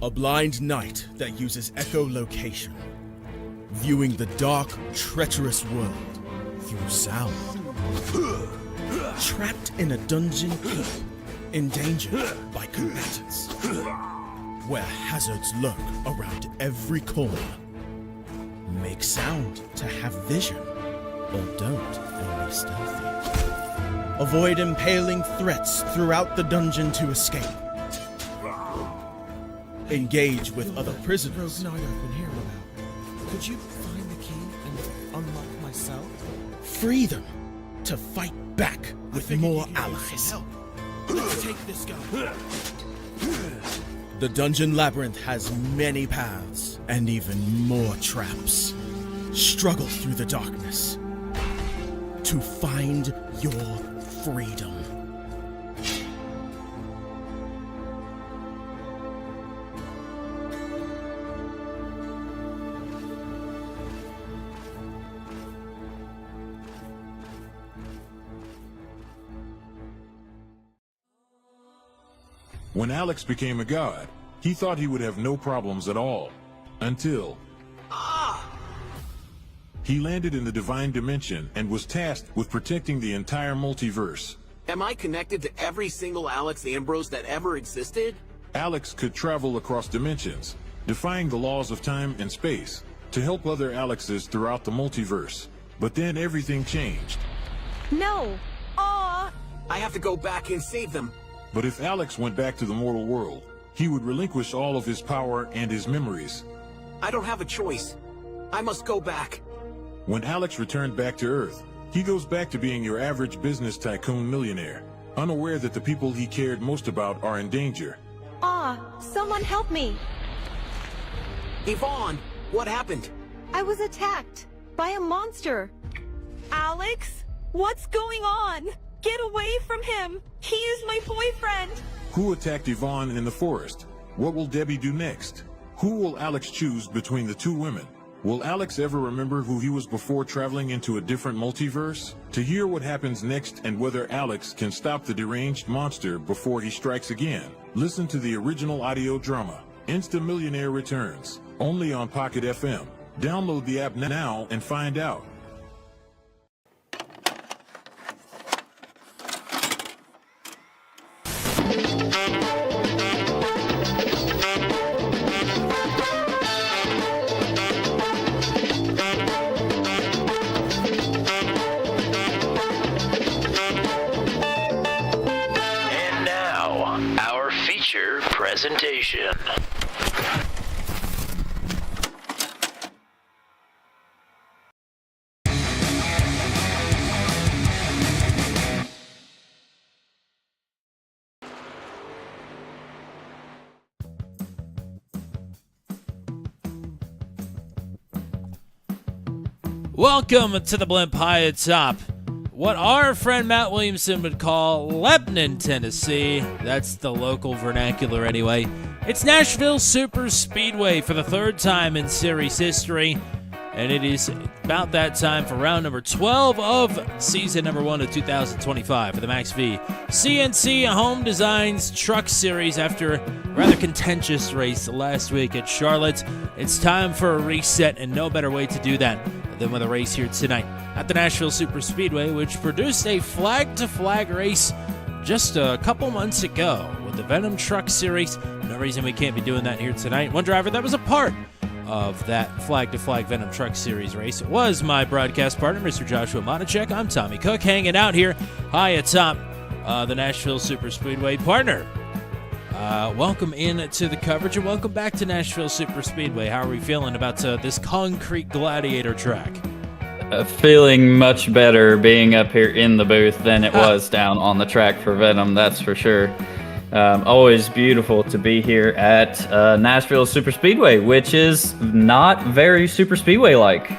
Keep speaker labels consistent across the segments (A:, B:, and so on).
A: A blind knight that uses echolocation, viewing the dark, treacherous world through sound. Trapped in a dungeon keep, endangered by combatants, where hazards lurk around every corner. Make sound to have vision, or don't and be stealthy. Avoid impaling threats throughout the dungeon to escape. Engage with other prisoners.
B: Rogue knight I've been hearing about. Could you find the key and unlock my cell?
A: Free them to fight back with more allies.
B: Let's take this guy.
A: The dungeon labyrinth has many paths and even more traps. Struggle through the darkness to find your freedom.
C: When Alex became a god, he thought he would have no problems at all. Until... he landed in the Divine Dimension and was tasked with protecting the entire multiverse.
D: Am I connected to every single Alex Ambrose that ever existed?
C: Alex could travel across dimensions, defying the laws of time and space, to help other Alexes throughout the multiverse. But then everything changed.
E: No! Aw!
D: I have to go back and save them.
C: But if Alex went back to the mortal world, he would relinquish all of his power and his memories.
D: I don't have a choice. I must go back.
C: When Alex returned back to Earth, he goes back to being your average business tycoon millionaire, unaware that the people he cared most about are in danger.
E: Someone help me!
D: Yvonne, what happened?
E: I was attacked by a monster. Alex? What's going on? Get away from him! He is my boyfriend!
C: Who attacked Yvonne in the forest? What will Debbie do next? Who will Alex choose between the two women? Will Alex ever remember who he was before traveling into a different multiverse? To hear what happens next and whether Alex can stop the deranged monster before he strikes again, listen to the original audio drama, Insta Millionaire Returns, only on Pocket FM. Download the app now and find out.
F: Presentation.
G: Welcome to the Blimp High atop what our friend Matt Williamson would call Lebanon, Tennessee. That's the local vernacular anyway. It's Nashville Super Speedway for the third time in series history, and it is about that time for round number 12 of season number 1 of 2025 for the Max V CNC Home Designs Truck Series. After a rather contentious race last week at Charlotte, it's time for a reset, and no better way to do that than with a race here tonight at the Nashville Super Speedway, which produced a flag-to-flag race just a couple months ago with the Venom Truck Series. No reason we can't be doing that here tonight. One driver that was a part of that flag-to-flag Venom Truck Series race was my broadcast partner, Mr. Joshua Motichek. I'm Tommy Cook, hanging out here high atop the Nashville Super Speedway. Partner, welcome in to the coverage, and welcome back to Nashville Super Speedway. How are we feeling about this concrete gladiator track?
H: Feeling much better being up here in the booth than it was down on the track for Venom, that's for sure. Always beautiful to be here at Nashville Super Speedway, which is not very Super Speedway-like.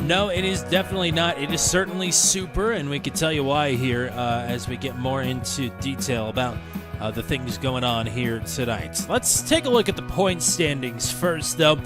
G: No, it is definitely not. It is certainly super, and we can tell you why here as we get more into detail about the things going on here tonight. Let's take a look at the point standings first, though.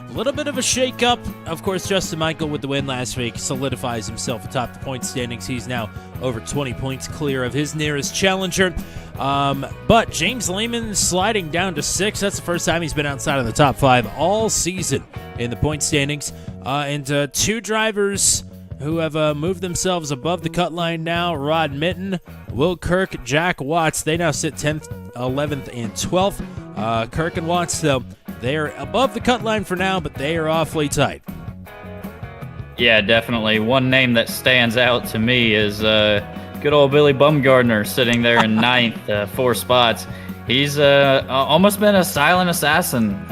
G: A little bit of a shake-up. Of course, Justin Michael with the win last week solidifies himself atop the point standings. He's now over 20 points clear of his nearest challenger. But James Lehman sliding down to 6th. That's the first time he's been outside of the top 5 all season in the point standings. And 2 drivers who have moved themselves above the cut line now. Rod Mitten, Will Kirk, Jack Watts. They now sit 10th, 11th, and 12th. Kirk and Watts, though, they are above the cut line for now, but they are awfully tight.
H: Yeah, definitely. One name that stands out to me is good old Billy Bumgardner sitting there in 9th, 4 spots. He's almost been a silent assassin,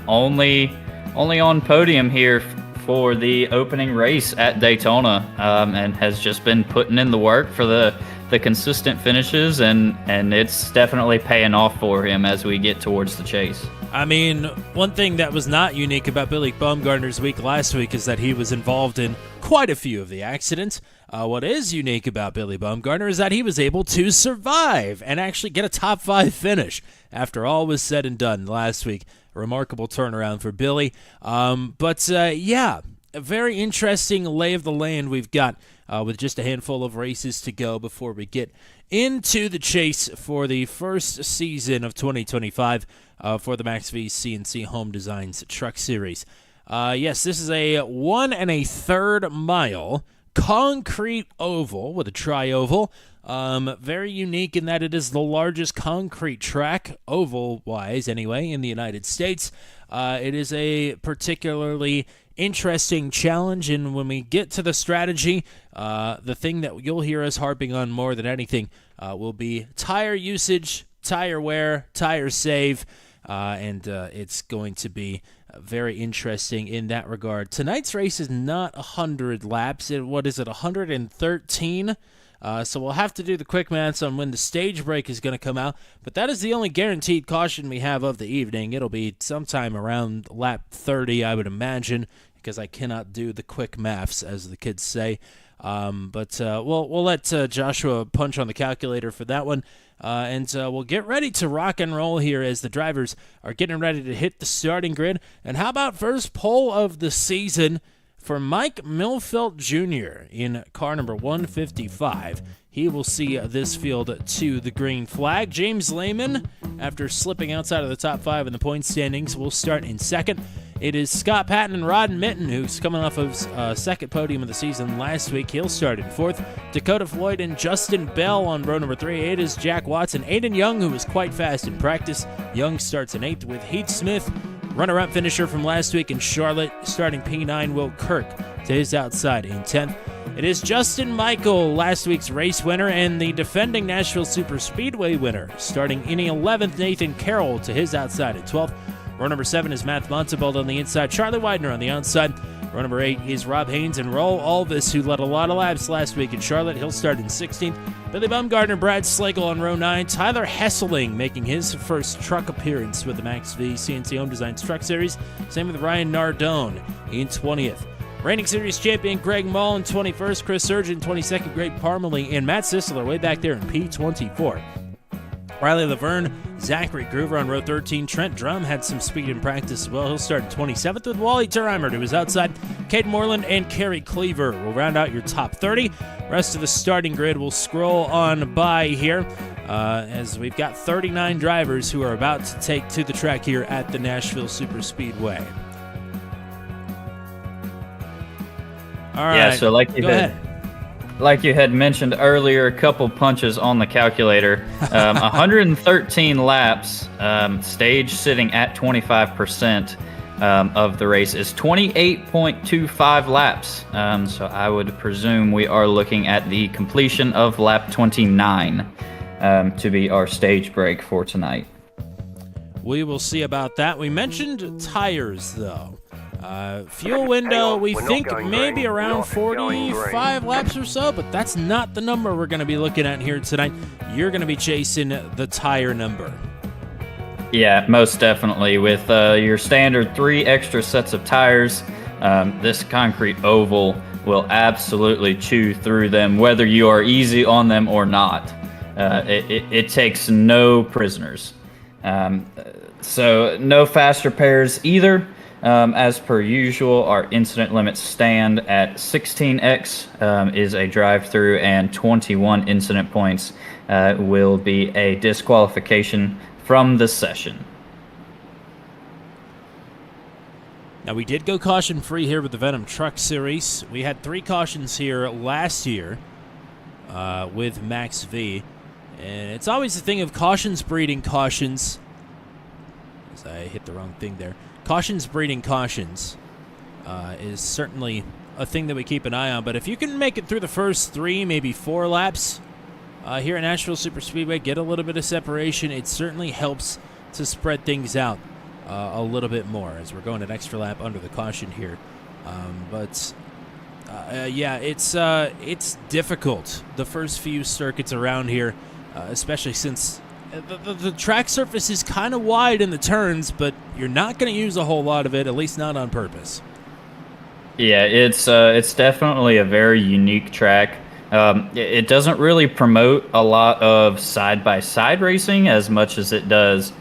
H: only on podium here for the opening race at Daytona, and has just been putting in the work for the consistent finishes, and it's definitely paying off for him as we get towards the chase.
G: I mean, one thing that was not unique about Billy Bumgardner's week last week is that he was involved in quite a few of the accidents. What is unique about Billy Bumgardner is that he was able to survive and actually get a top 5 finish after all was said and done last week. A remarkable turnaround for Billy. Yeah, a very interesting lay of the land we've got with just a handful of races to go before we get into the chase for the first season of 2025 for the Max V CNC Home Designs Truck Series. Yes, this is a 1 1/3 mile concrete oval with a tri-oval. Very unique in that it is the largest concrete track, oval-wise anyway, in the United States. It is a particularly interesting challenge, and when we get to the strategy, the thing that you'll hear us harping on more than anything will be tire usage, tire wear, tire save, and it's going to be very interesting in that regard. Tonight's race is not 100 laps. What is it, 113? So we'll have to do the quick maths on when the stage break is going to come out, but that is the only guaranteed caution we have of the evening. It'll be sometime around lap 30, I would imagine, because I cannot do the quick maths, as the kids say. But we'll let Joshua punch on the calculator for that one, and we'll get ready to rock and roll here as the drivers are getting ready to hit the starting grid. And how about first pole of the season for Mike Milfelt Jr. in car number 155. He will see this field to the green flag. James Lehman, after slipping outside of the top 5 in the point standings, will start in second. It is Scott Patton and Rod Mitten, who's coming off of second podium of the season last week. He'll start in 4th. Dakota Floyd and Justin Bell on row number 3. It is Jack Watson. Aiden Young, who was quite fast in practice. Young starts in 8th with Heath Smith, runner-up finisher from last week in Charlotte, starting P9, Will Kirk to his outside in 10th. It is Justin Michael, last week's race winner and the defending Nashville Super Speedway winner, starting in 11th, Nathan Carroll to his outside at 12th. Row number 7 is Matt Montebild on the inside, Charlie Widener on the outside. Row number 8 is Rob Haynes and Raul Alvis, who led a lot of laps last week in Charlotte. He'll start in 16th. Billy Bumgardner, Brad Slagle on row 9. Tyler Hesseling making his first truck appearance with the Max V CNC Home Designs Truck Series. Same with Ryan Nardone in 20th. Reigning series champion Greg Mull in 21st. Chris Surgeon 22nd. Greg Parmalee and Matt Sisler way back there in P24. Riley Laverne, Zachary Groover on row 13. Trent Drum had some speed in practice as well. He'll start in 27th with Wally Turheimer to his outside. Cade Moreland and Kerry Cleaver will round out your top 30. Rest of the starting grid will scroll on by here as we've got 39 drivers who are about to take to the track here at the Nashville Super Speedway. All right.
H: Yeah, so like you had mentioned earlier, a couple punches on the calculator. 113 laps, stage sitting at 25% of the race is 28.25 laps. So I would presume we are looking at the completion of lap 29 to be our stage break for tonight.
G: We will see about that. We mentioned tires, though. Fuel window, we think maybe around 45 laps or so, but that's not the number we're going to be looking at here tonight. You're going to be chasing the tire number.
H: Yeah, most definitely. With your standard 3 extra sets of tires, this concrete oval will absolutely chew through them, whether you are easy on them or not. It takes no prisoners. So no fast repairs either. As per usual, our incident limits stand at 16x is a drive-through, and 21 incident points will be a disqualification from the session.
G: Now, we did go caution-free here with the Venom Truck Series. We had 3 cautions here last year with Max V. And it's always the thing of cautions breeding cautions. As I hit the wrong thing there. Cautions breeding cautions is certainly a thing that we keep an eye on. But if you can make it through the first 3, maybe 4 laps here at Nashville Superspeedway, get a little bit of separation, it certainly helps to spread things out a little bit more as we're going an extra lap under the caution here. Yeah, it's difficult the first few circuits around here, especially since the track surface is kind of wide in the turns, but you're not going to use a whole lot of it, at least not on purpose.
H: Yeah, it's definitely a very unique track. It doesn't really promote a lot of side-by-side racing as much as it does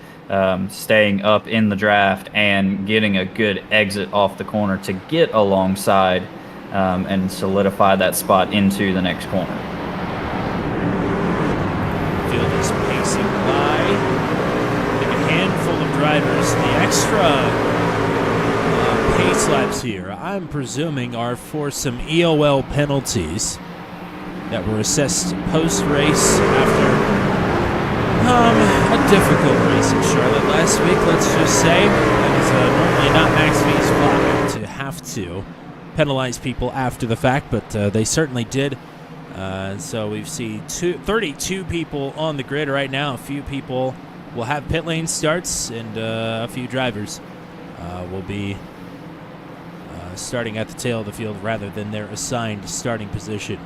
H: staying up in the draft and getting a good exit off the corner to get alongside and solidify that spot into the next corner.
G: Field is pacing by. I think a handful of drivers. The extra pace laps here, I'm presuming, are for some EOL penalties that were assessed post-race after a difficult race in Charlotte last week, let's just say. That is normally not Max V's fault to have to penalize people after the fact, but they certainly did. So we've seen 32 people on the grid right now. A few people will have pit lane starts, and a few drivers will be starting at the tail of the field rather than their assigned starting position.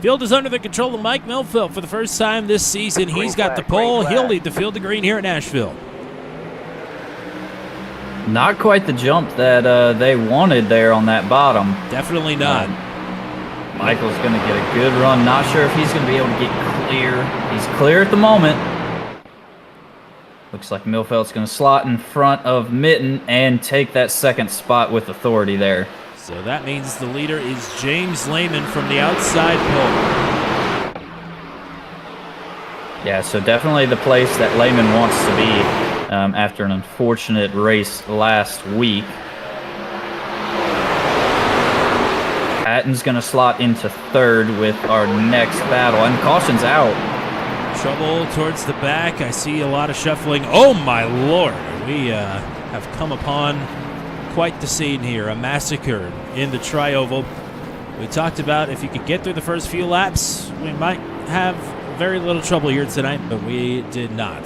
G: Field is under the control of Mike Milfeld for the first time this season. He's got the pole. He'll lead the field to green here at Nashville.
H: Not quite the jump that they wanted there on that bottom.
G: Definitely not.
H: Michael's going to get a good run. Not sure if he's going to be able to get clear. He's clear at the moment. Looks like Milfeld's going to slot in front of Mitten and take that second spot with authority there.
G: So that means the leader is James Lehman from the outside pole.
H: Yeah, so definitely the place that Lehman wants to be after an unfortunate race last week. Patton's going to slot into third with our next battle, and caution's out.
G: Trouble towards the back. I see a lot of shuffling. Oh, my Lord. We have come upon quite the scene here, a massacre in the tri-oval. We talked about if you could get through the first few laps, we might have very little trouble here tonight, but we did not.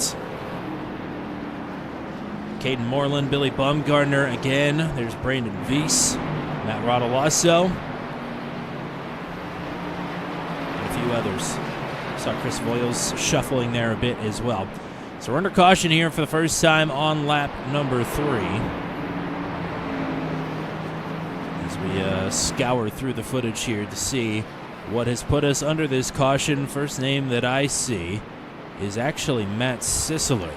G: Caden Moreland, Billy Baumgartner again. There's Brandon Weiss, Matt Rodolasso, and a few others. Saw Chris Voiles shuffling there a bit as well. So we're under caution here for the first time on lap number 3. We scour through the footage here to see what has put us under this caution. First name that I see is actually Matt Sisseler.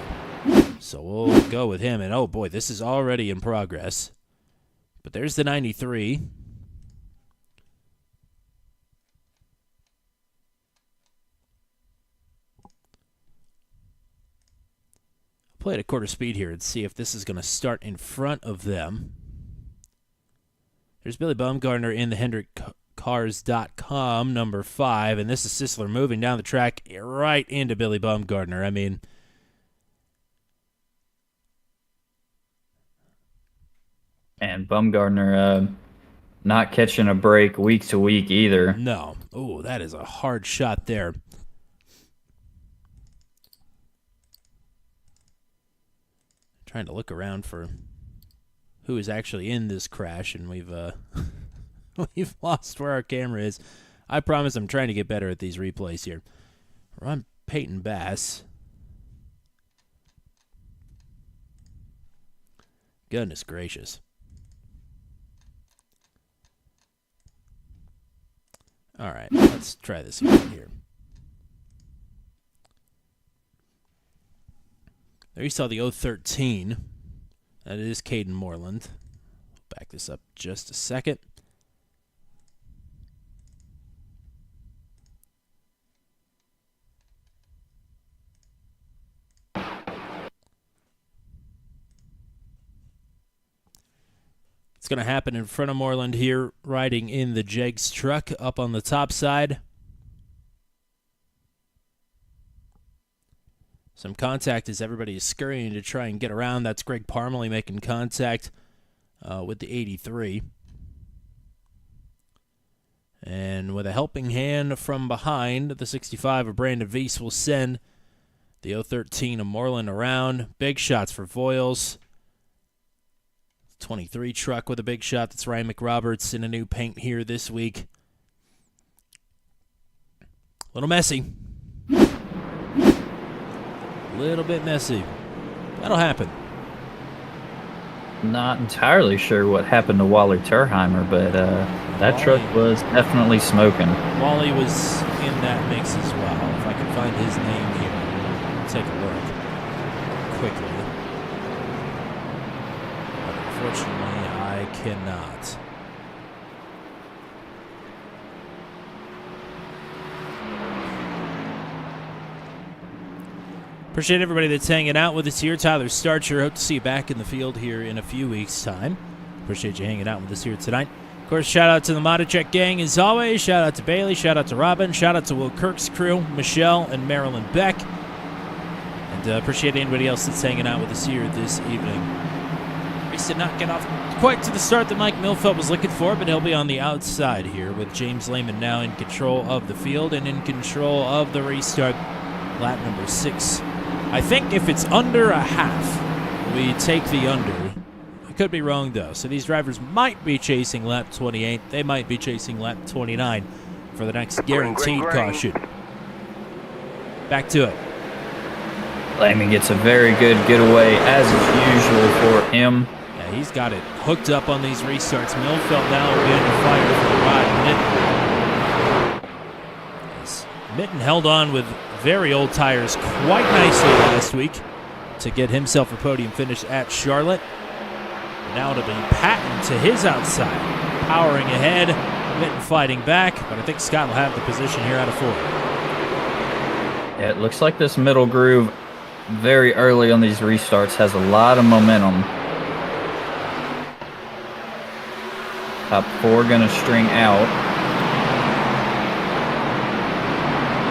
G: So we'll go with him. And oh boy, this is already in progress. But there's the 93. I'll play at a quarter speed here and see if this is going to start in front of them. There's Billy Baumgartner in the HendrickCars.com, number 5, and this is Sisseler moving down the track right into Billy Baumgartner. I mean,
H: and Baumgartner not catching a break week to week either.
G: No. Oh, that is a hard shot there. Trying to look around for who is actually in this crash, and we've we've lost where our camera is. I promise I'm trying to get better at these replays here. We're on Peyton Bass. Goodness gracious. All right, let's try this again here. There you saw the 013. That is Caden Moreland. Back this up just a second. It's going to happen in front of Moreland here, riding in the Jegs truck up on the top side. Some contact as everybody is scurrying to try and get around. That's Greg Parmalee making contact with the 83. And with a helping hand from behind, the 65 of Brandon Weiss will send the 013 of Moreland around. Big shots for Voiles. 23 truck with a big shot. That's Ryan McRoberts in a new paint here this week. A little messy. A little bit messy. That'll happen.
H: Not entirely sure what happened to Wally Turheimer, but that truck was definitely smoking.
G: Wally was in that mix as well. If I can find his name here, take a look quickly. But unfortunately, I cannot. Appreciate everybody that's hanging out with us here. Tyler Starcher, hope to see you back in the field here in a few weeks' time. Appreciate you hanging out with us here tonight. Of course, shout out to the Motichek gang as always. Shout out to Bailey. Shout out to Robin. Shout out to Will Kirk's crew, Michelle and Marilyn Beck. And appreciate anybody else that's hanging out with us here this evening. Race did not get off quite to the start that Mike Milfeld was looking for, but he'll be on the outside here with James Lehman now in control of the field and in control of the restart, lap number 6. I think if it's under a half, we take the under. I could be wrong, though. So these drivers might be chasing lap 28. They might be chasing lap 29 for the next guaranteed caution. Back to it.
H: Lehman gets a very good getaway, as is usual for him.
G: Yeah, he's got it hooked up on these restarts. Milfeld now will be under fire for the ride. Mitten held on with very old tires quite nicely last week to get himself a podium finish at Charlotte. Now it'll be Patton to his outside, powering ahead, Mitten fighting back, but I think Scott will have the position here out of 4.
H: Yeah, it looks like this middle groove very early on these restarts has a lot of momentum. Top 4 gonna string out.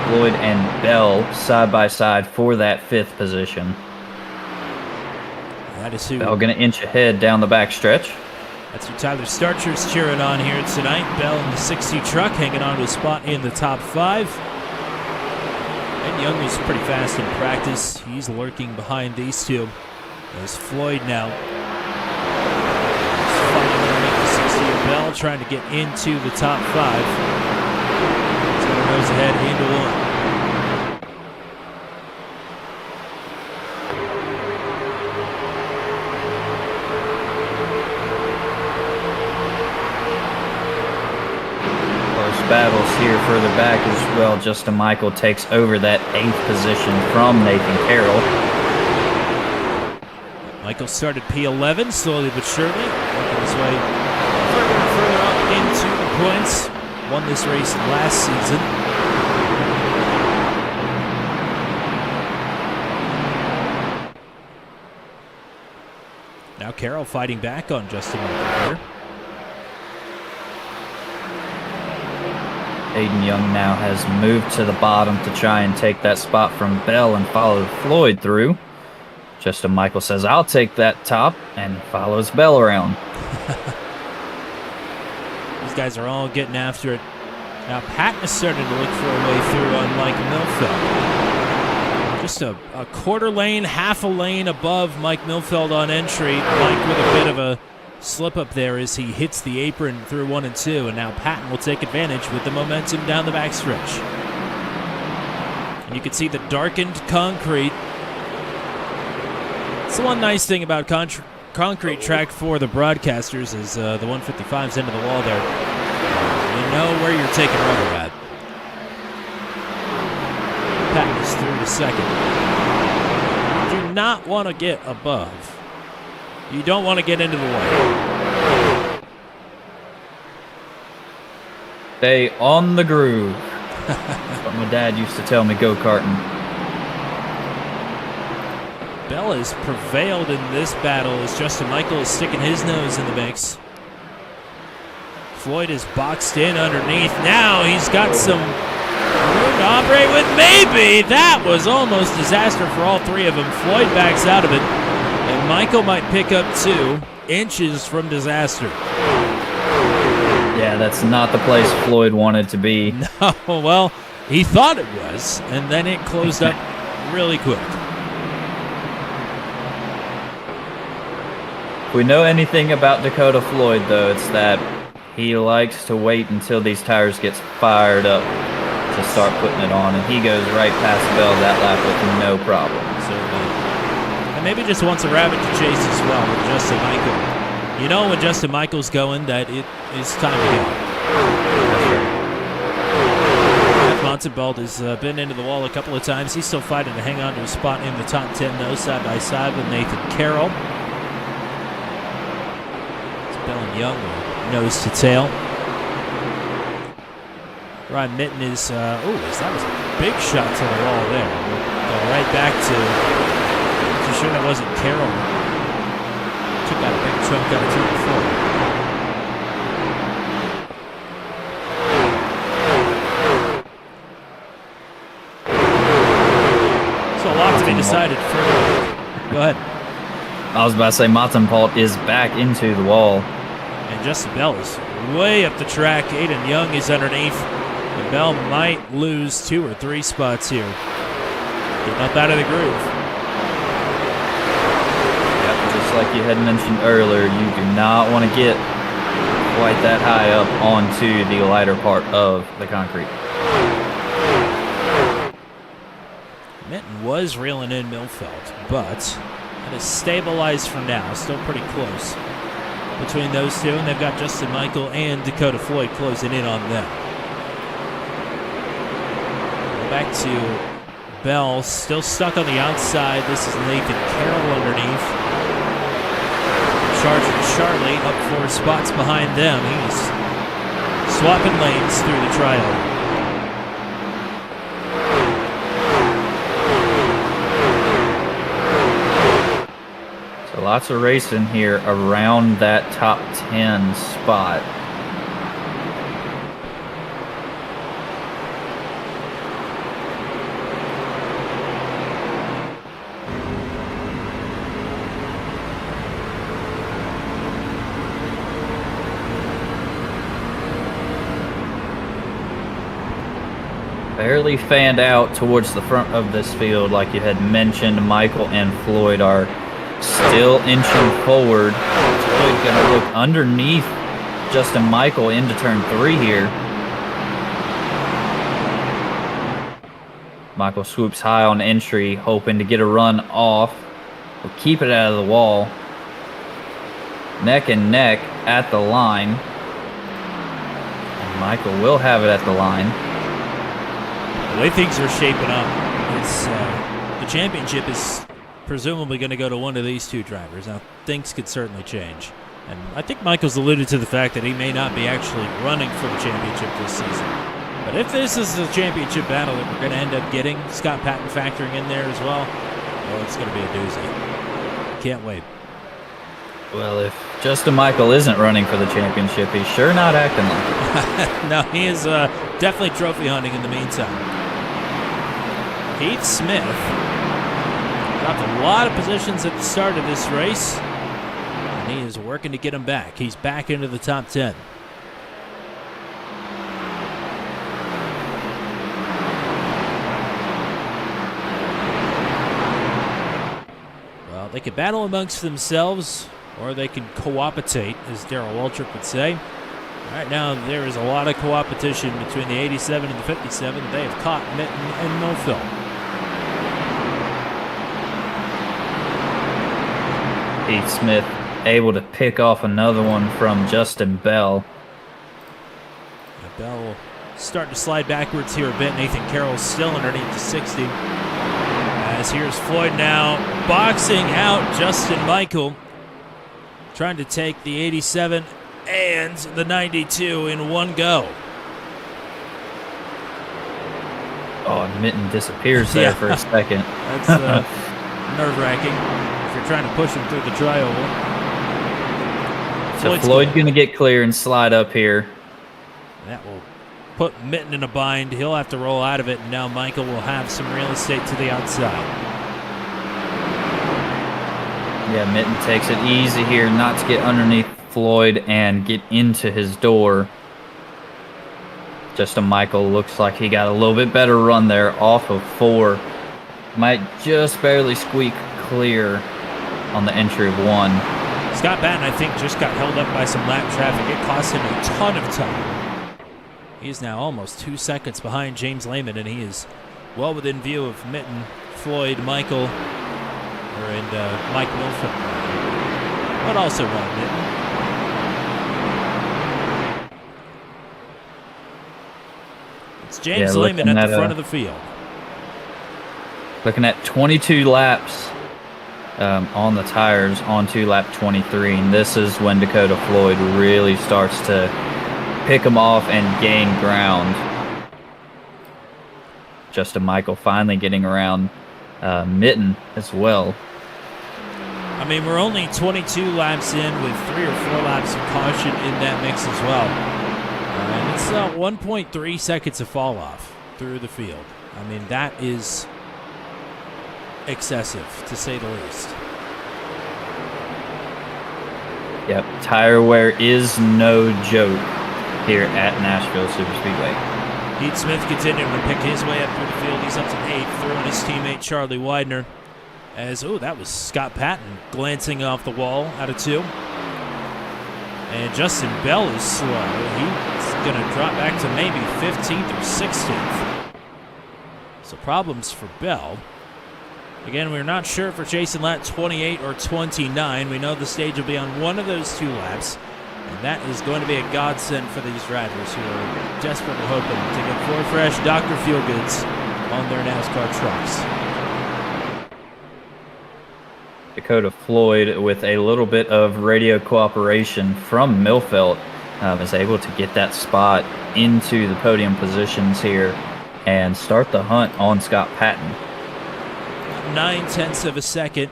H: Floyd and Bell side by side for that 5th position.
G: That is who.
H: Bell gonna inch ahead down the back stretch.
G: That's who Tyler Starcher's cheering on here tonight. Bell in the 60 truck hanging on to a spot in the top 5. And Young was pretty fast in practice. He's lurking behind these two. There's Floyd now. He's fighting underneath the 60 of Bell, trying to get into the top 5. Taylor goes ahead into 1.
H: Battles here further back as well. Justin Michael takes over that 8th position from Nathan Carroll.
G: Michael started P11 slowly but surely, working his way further and further up into the points. Won this race last season. Now Carroll fighting back on Justin Michael here.
H: Aiden Young now has moved to the bottom to try and take that spot from Bell and follow Floyd through. Justin Michael says, I'll take that top, and follows Bell around.
G: These guys are all getting after it. Now Patton is starting to look for a way through on Mike Milfeld. Just a quarter lane, half a lane above Mike Milfeld on entry. Mike with a bit of a slip up there as he hits the apron through 1 and 2, and now Patton will take advantage with the momentum down the backstretch. And you can see the darkened concrete. It's the one nice thing about concrete track for the broadcasters is the 155's into the wall there. You know where you're taking rubber at. Patton is through to 2nd. Do not want to get above You don't want to get into the way.
H: Stay on the groove. That's what my dad used to tell me go-karting.
G: Bell has prevailed in this battle as Justin Michael is sticking his nose in the mix. Floyd is boxed in underneath. Now he's got some room to operate with. Maybe that was almost disaster for all three of them. Floyd backs out of it, and Michael might pick up 2 inches from disaster.
H: Yeah, that's not the place Floyd wanted to be.
G: No, well, he thought it was, and then it closed up really quick.
H: If we know anything about Dakota Floyd, though, it's that he likes to wait until these tires gets fired up to start putting it on, and he goes right past Bell that lap with no problem.
G: Certainly. And maybe just wants a rabbit to chase as well with Justin Michael. You know when Justin Michael's going that it is time to go. Montenbelt has been into the wall a couple of times. He's still fighting to hang on to a spot in the top 10, though, side by side with Nathan Carroll. Bell and Young nose to tail. Ryan Mitten is, that was a big shot to the wall there. We'll go right back to, I'm sure that wasn't Carroll. Took out a big chunk out of 2 before. So a lot to be decided further. Go ahead.
H: I was about to say Montenbelt is back into the wall.
G: And Justin Bell is way up the track. Aiden Young is underneath. And Bell might lose 2 or 3 spots here. Getting up out of the groove.
H: Yep, just like you had mentioned earlier, you do not want to get quite that high up onto the lighter part of the concrete.
G: Minton was reeling in Milfeld, but it is stabilized for now. Still pretty close between those two, and they've got Justin Michael and Dakota Floyd closing in on them. Back to Bell, still stuck on the outside. This is Nathan Carroll underneath. Sergeant Charlie up 4 spots behind them. He's swapping lanes through the trial.
H: Lots of racing here around that top 10 spot. Barely fanned out towards the front of this field, like you had mentioned. Michael and Floyd are still inching forward. Floyd gonna look underneath Justin Michael into turn 3 here. Michael swoops high on entry, hoping to get a run off. Will keep it out of the wall. Neck and neck at the line. And Michael will have it at the line.
G: The way things are shaping up, it's the championship is presumably going to go to one of these 2 drivers. Now, things could certainly change. And I think Michael's alluded to the fact that he may not be actually running for the championship this season. But if this is the championship battle that we're going to end up getting, Scott Patton factoring in there as well, it's going to be a doozy. Can't wait.
H: Well, if Justin Michael isn't running for the championship, he's sure not acting like it.
G: No, he is definitely trophy hunting in the meantime. Heath Smith dropped a lot of positions at the start of this race, and he is working to get him back. He's back into the top 10. Well, they could battle amongst themselves, or they can co-optate, as Darrell Waltrip would say. Right now, there is a lot of co-opetition between the 87 and the 57. They have caught Mitten and Milfeld.
H: Heath Smith able to pick off another one from Justin Bell.
G: Bell starting to slide backwards here a bit. Nathan Carroll still underneath the 60. As here's Floyd now boxing out Justin Michael. trying to take the 87 and the 92 in one go.
H: Oh, Mitten disappears there
G: Yeah.
H: for a second.
G: That's nerve-wracking if you're trying to push him through the tri-oval.
H: So Floyd going to get clear and slide up here.
G: That will put Mitten in a bind. He'll have to roll out of it, and now Michael will have some real estate to the outside.
H: Yeah, Mitten takes it easy here not to get underneath Floyd and get into his door. Justin Michael looks like he got a little bit better run there off of 4. Might just barely squeak clear on the entry of 1.
G: Scott Batten, I think, just got held up by some lap traffic. It cost him a ton of time. He is now almost 2 seconds behind James Lehman, and he is well within view of Mitten, Floyd, Michael, and Mike Milford. But also Ron Mitten. It's James Lehman at the front of the field.
H: Looking at 22 laps on the tires onto lap 23, and this is when Dakota Floyd really starts to pick him off and gain ground. Justin Michael finally getting around Mitten as well.
G: I mean, we're only 22 laps in with 3 or 4 laps of caution in that mix as well. And it's 1.3 seconds of fall off through the field. I mean, that is excessive, to say the least.
H: Yep, tire wear is no joke here at Nashville Superspeedway.
G: Pete Smith continuing to pick his way up through the field. He's up to 8th, throwing his teammate Charlie Widener. That was Scott Patton glancing off the wall out of 2. And Justin Bell is slow. He's going to drop back to maybe 15th or 16th. So problems for Bell. Again, we're not sure if we're chasing lap 28 or 29. We know the stage will be on one of those 2 laps. And that is going to be a godsend for these drivers who are desperately hoping to get 4 fresh Dr. Feelgoods on their NASCAR trucks.
H: Dakota Floyd, with a little bit of radio cooperation from Milfelt, is able to get that spot into the podium positions here and start the hunt on Scott Patton.
G: 9/10 of a second,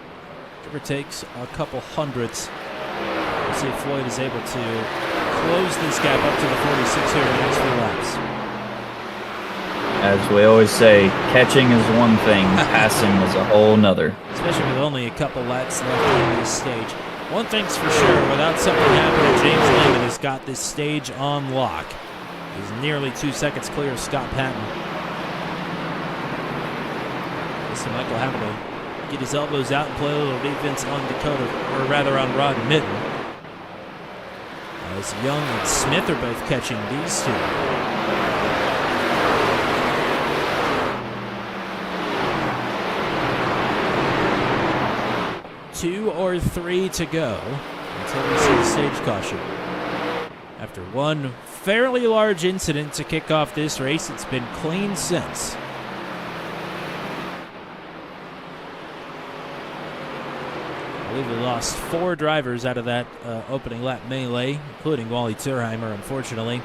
G: give or takes a couple hundredths. We'll see if Floyd is able to close this gap up to the 46 here in the next few laps.
H: As we always say, catching is one thing, passing is a whole nother.
G: Especially with only a couple laps left on this stage. One thing's for sure, without something happening, James Lehman has got this stage on lock. He's nearly 2 seconds clear of Scott Patton. Mr. Michael having to get his elbows out and play a little defense on Dakota, or rather on Rod Mitten. As Young and Smith are both catching these 2. 2 or 3 to go until we see the stage caution. After one fairly large incident to kick off this race, it's been clean since. I believe we lost 4 drivers out of that opening lap melee, including Wally Thurheimer, unfortunately.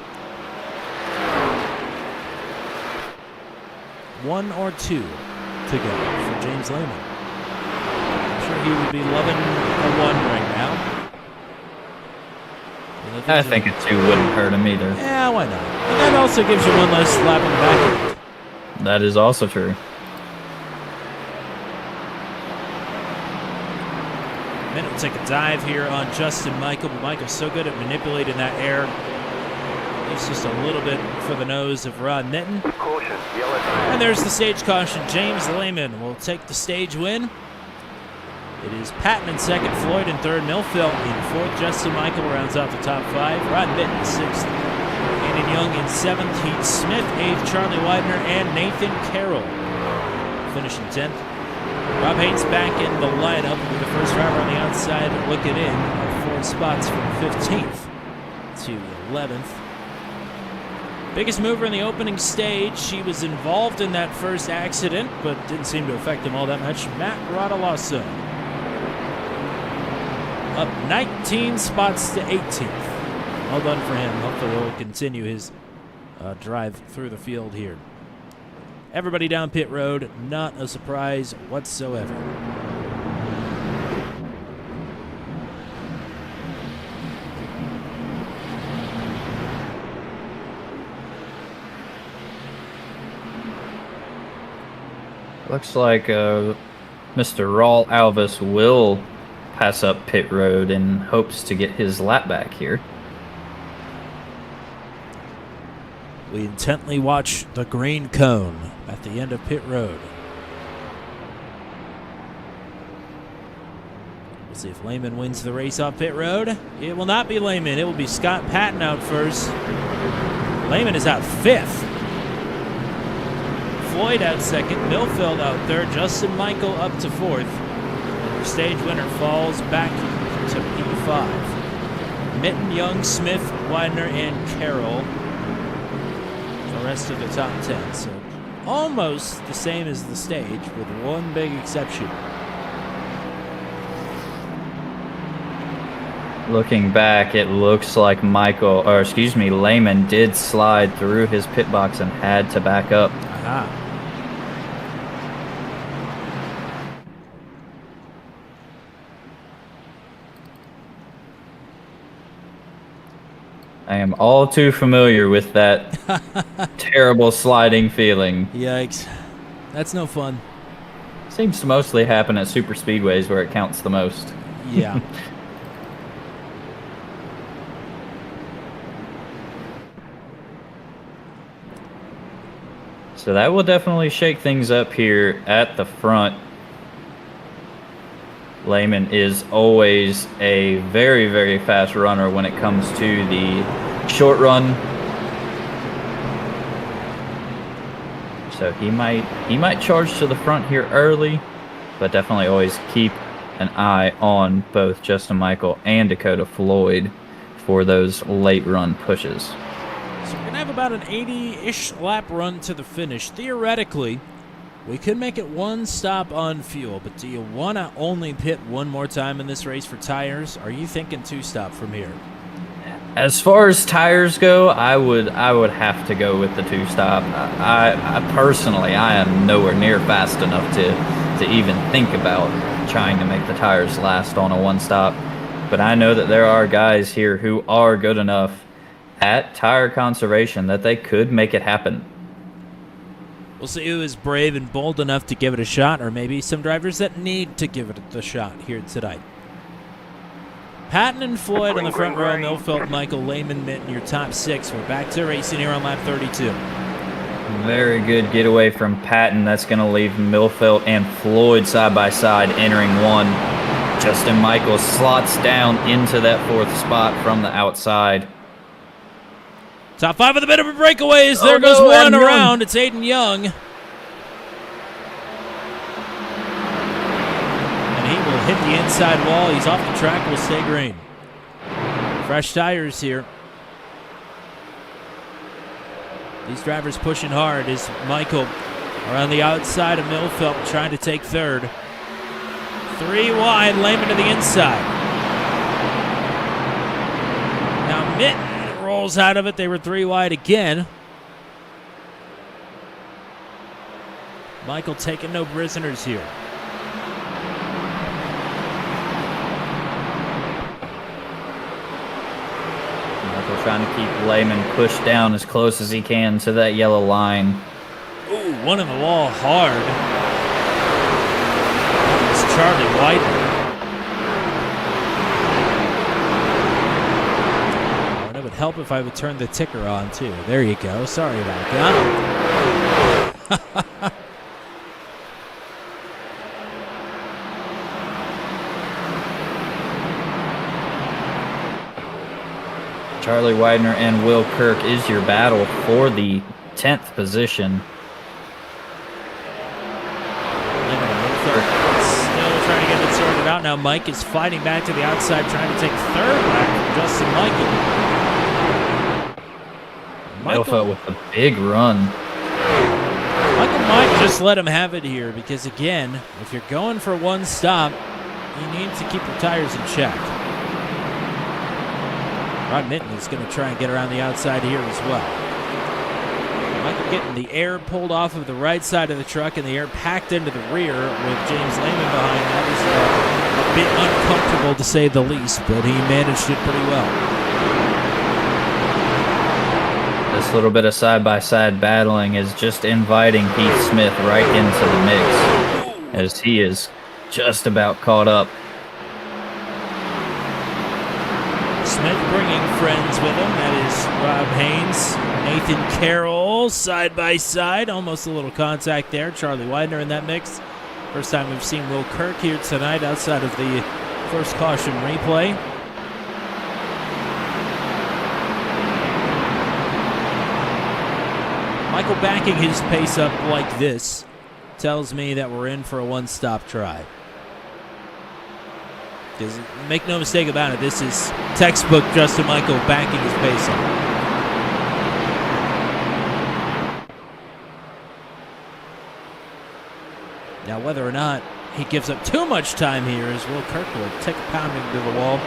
G: 1 or 2 to go for James Lehman. I'm sure he would be loving a 1 right now.
H: I think a 2 wouldn't hurt him either.
G: Yeah, why not? And that also gives you one less lap on the back end.
H: That is also true.
G: Minute will take a dive here on Justin Michael, but Michael's so good at manipulating that air. He's just a little bit for the nose of Rod Mitten.
F: Caution, yellow flag.
G: And there's the stage caution. James Lehman will take the stage win. It is Patton in second, Floyd in third, Milfelt in fourth. Justin Michael rounds out the top 5. Rod Mitten in sixth. Andy Young in seventh. Heath Smith eighth. Charlie Widener and Nathan Carroll finishing 10th. Rob Haynes back in the lineup with the first driver on the outside looking in at 4 spots from 15th to 11th. Biggest mover in the opening stage. She was involved in that first accident, but didn't seem to affect him all that much. Matt Rodolosso. up 19 spots to 18th. Well done for him. Hopefully he'll continue his drive through the field here. Everybody down pit road, not a surprise whatsoever.
H: Looks like Mr. Raul Alvis will pass up pit road in hopes to get his lap back here.
G: We intently watch the green cone at the end of pit road. We'll see if Lehman wins the race off pit road. It will not be Lehman. It will be Scott Patton out first. Lehman is out 5th. Floyd out 2nd. Millfield out 3rd. Justin Michael up to 4th. Your stage winner falls back to P5. Mitten, Young, Smith, Widener, and Carroll. The rest of the top 10. So almost the same as the stage with one big exception.
H: Looking back, it looks like Lehman did slide through his pit box and had to back up.
G: Aha.
H: I am all too familiar with that terrible sliding feeling.
G: Yikes. That's no fun.
H: Seems to mostly happen at super speedways where it counts the most.
G: Yeah.
H: So that will definitely shake things up here at the front. Lehman is always a very, very fast runner when it comes to the short run. So he might charge to the front here early, but definitely always keep an eye on both Justin Michael and Dakota Floyd for those late run pushes.
G: So we're going to have about an 80-ish lap run to the finish. Theoretically, we could make it one stop on fuel, but do you want to only pit one more time in this race for tires? Are you thinking 2-stop from here?
H: As far as tires go, I would have to go with the 2-stop. I personally, I am nowhere near fast enough to even think about trying to make the tires last on a 1-stop. But I know that there are guys here who are good enough at tire conservation that they could make it happen.
G: We'll see who is brave and bold enough to give it a shot, or maybe some drivers that need to give it the shot here tonight. Patton and Floyd on the front row, Millfield, Michael, Lehman, Mitten, your top 6. We're back to racing here on lap 32.
H: Very good getaway from Patton. That's going to leave Millfield and Floyd side by side entering 1. Justin Michael slots down into that 4th spot from the outside.
G: Top 5 of the bit of breakaways. There goes one around. It's Aiden Young. And he will hit the inside wall. He's off the track. Will stay green. Fresh tires here. These drivers pushing hard as Michael around the outside of Millfield trying to take 3rd. 3 wide, Lehman to the inside. Now Mitten rolls out of it. They were 3 wide again. Michael taking no prisoners here.
H: Michael trying to keep Lehman pushed down as close as he can to that yellow line.
G: Ooh, one in the wall hard. It's Charlie White. It would help if I would turn the ticker on too. There you go. Sorry about that.
H: Charlie Widener and Will Kirk is your battle for the 10th position.
G: Still trying to get it sorted out. Now Mike is fighting back to the outside, trying to take 3rd back from Justin Michael.
H: Millfield with a big run.
G: Michael might just let him have it here because, again, if you're going for 1 stop, you need to keep your tires in check. Rod Mitten is going to try and get around the outside here as well. Michael getting the air pulled off of the right side of the truck and the air packed into the rear with James Lehman behind. That was a bit uncomfortable to say the least, but he managed it pretty well.
H: This little bit of side-by-side battling is just inviting Heath Smith right into the mix, as he is just about caught up.
G: Smith bringing friends with him. That is Rob Haynes, Nathan Carroll, side by side. Almost a little contact there. Charlie Widener in that mix. First time we've seen Will Kirk here tonight outside of the first caution replay. Michael backing his pace up like this tells me that we're in for a one-stop try. Because make no mistake about it, this is textbook Justin Michael backing his pace up. Now, whether or not he gives up too much time here as Will Kirk will take a pounding to the wall.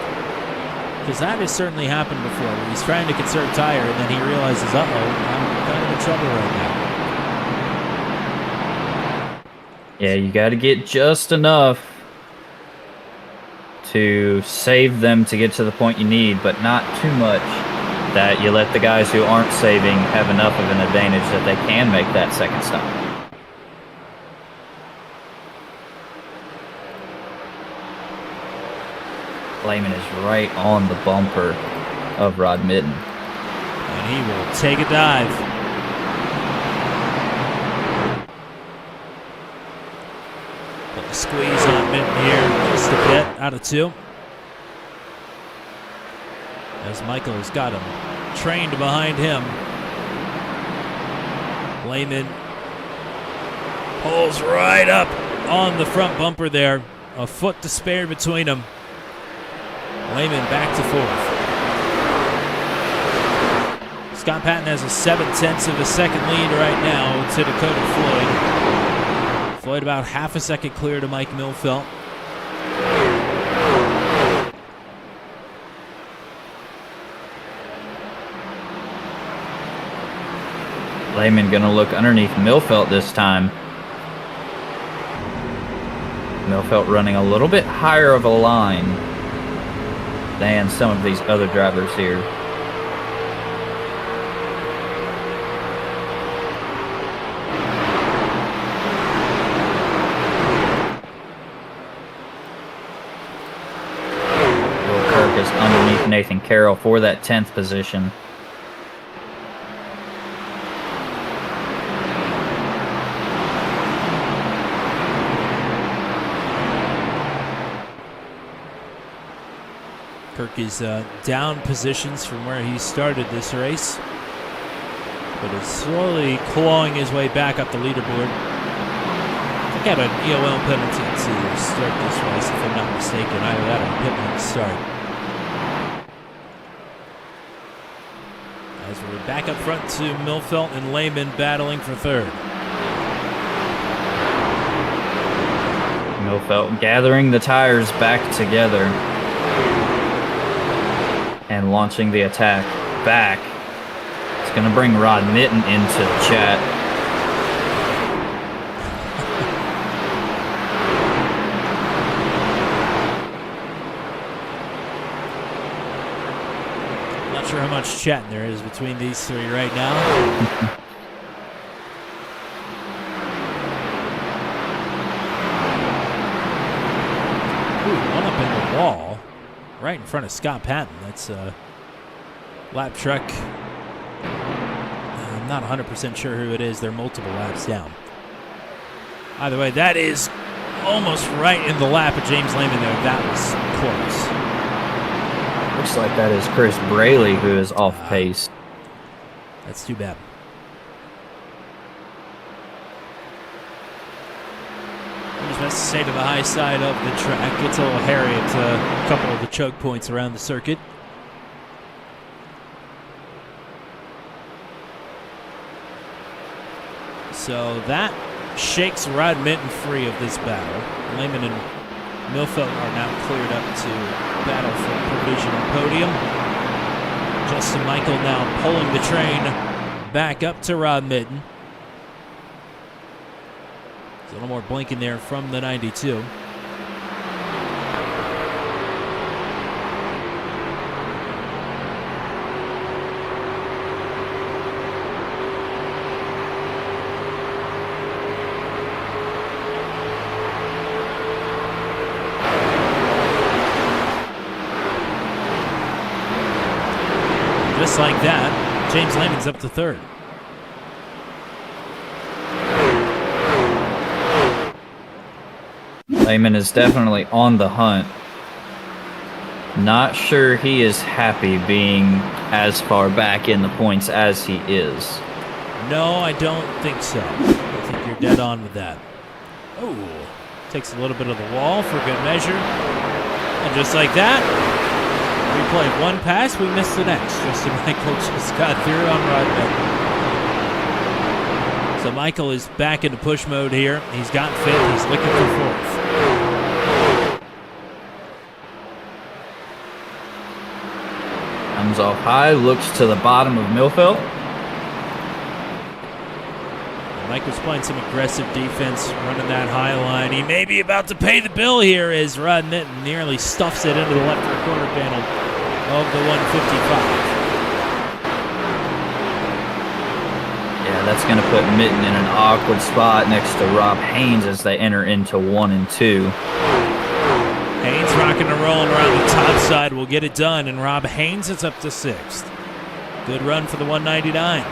G: Because that has certainly happened before, where he's trying to conserve tire and then he realizes, uh-oh, I'm kind of in trouble right now.
H: Yeah, you got to get just enough to save them to get to the point you need, but not too much that you let the guys who aren't saving have enough of an advantage that they can make that second stop. Lehman is right on the bumper of Rod Mitten.
G: And he will take a dive. Put the squeeze on Mitten here just a bit out of two. As Michael has got him trained behind him. Lehman pulls right up on the front bumper there. A foot to spare between them. Lehman back to fourth. Scott Patton has a 7/10 of a second lead right now to Dakota Floyd. Floyd about half a second clear to Mike Milfelt.
H: Lehman gonna look underneath Milfelt this time. Milfelt running a little bit higher of a line than some of these other drivers here. Will Kirk is underneath Nathan Carroll for that 10th position.
G: Kirk is down positions from where he started this race, but is slowly clawing his way back up the leaderboard. I think had an EOL penalty to start this race, if I'm not mistaken. Either that or pit lane start. As we're back up front to Milfelt and Lehman battling for third.
H: Milfelt gathering the tires back together and launching the attack back. It's going to bring Rod Mitten into the chat.
G: Not sure how much chatting there is between these three right now. Ooh, one up in the wall. Right in front of Scott Patton. That's a lap truck. I'm not 100% sure who it is. They're multiple laps down. Either way, that is almost right in the lap of James Lehman there. That was close.
H: Looks like that is Chris Braley who is off pace.
G: That's too bad. Best to stay to the high side of the track. Gets a little hairy at a couple of the choke points around the circuit. So that shakes Rod Mitten free of this battle. Lehman and Milfelt are now cleared up to battle for provisional podium. Justin Michael now pulling the train back up to Rod Mitten. There's a little more blinking there from the 92. Just like that, James Lehman's up to third.
H: Lehman is definitely on the hunt. Not sure he is happy being as far back in the points as he is.
G: No, I don't think so. I think you're dead on with that. Oh, takes a little bit of the wall for good measure. And just like that, we played one pass, we missed the next. Justin Michael just got through on Rod Mitten. So Michael is back into push mode here. He's got fifth, he's looking for fourth.
H: Comes off high, looks to the bottom of Millfield.
G: Michael's playing some aggressive defense, running that high line. He may be about to pay the bill here as Rod Mitten nearly stuffs it into the left quarter panel of the 155.
H: Yeah, that's going to put Mitten in an awkward spot next to Rob Haynes as they enter into 1 and 2.
G: Haynes rocking and rolling around the top side will get it done, and Rob Haynes is up to 6th. Good run for the 199.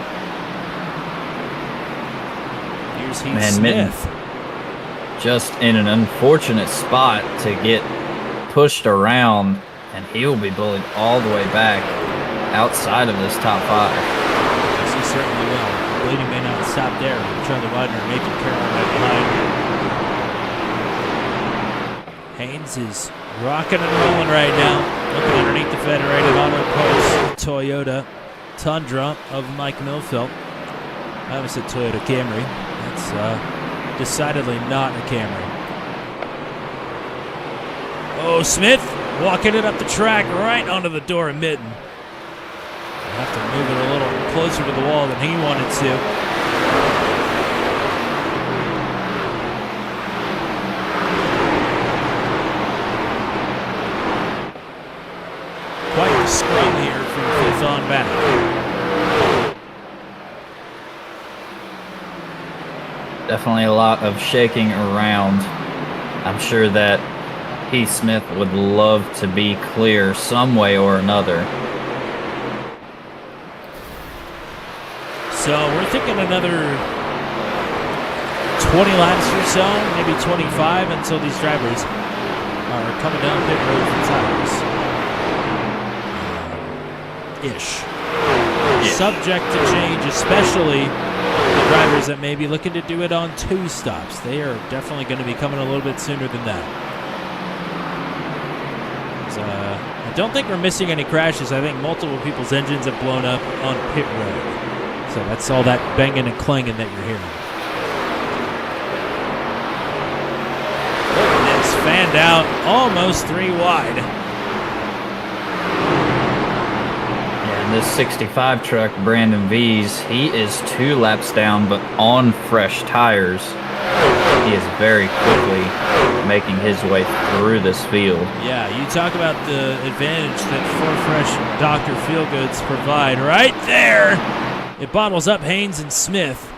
G: Here's Heath
H: Man,
G: Smith.
H: Mitten just in an unfortunate spot to get pushed around, and he'll be bullied all the way back outside of this top 5.
G: Yes, he certainly will. The bleeding may not stop there. Charlie Widener, Nathan Carroll right behind. Haynes is rocking and rolling right now. Looking underneath the Federated Auto Parts Toyota Tundra of Mike Millfield. I almost said Toyota Camry. That's decidedly not a Camry. Oh, Smith walking it up the track right onto the door of Mitten. He'll have to move it a little closer to the wall than he wanted to. Quite the scrum here from 5th on back.
H: Definitely a lot of shaking around. I'm sure that Heath Smith would love to be clear some way or another.
G: So we're thinking another 20 laps or so, maybe 25, until these drivers are coming down pit road for tires. Ish. Subject to change, especially the drivers that may be looking to do it on 2 stops. They are definitely going to be coming a little bit sooner than that. I don't think we're missing any crashes. I think multiple people's engines have blown up on pit road. So that's all that banging and clanging that you're hearing. And it's fanned out almost 3 wide.
H: And this 65 truck, Brandon V's, he is 2 laps down, but on fresh tires. He is very quickly making his way through this field.
G: Yeah, you talk about the advantage that 4 Fresh Dr. Feelgoods provide right there. It bottles up Haynes and Smith.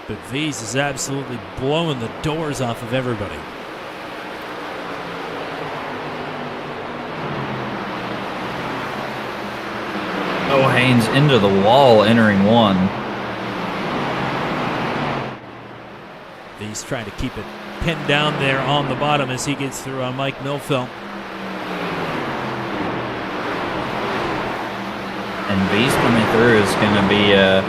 G: But V's is absolutely blowing the doors off of everybody.
H: Oh, Haynes into the wall, entering 1.
G: V's trying to keep it pinned down there on the bottom as he gets through on Mike Millfield.
H: And V's coming through is going to be a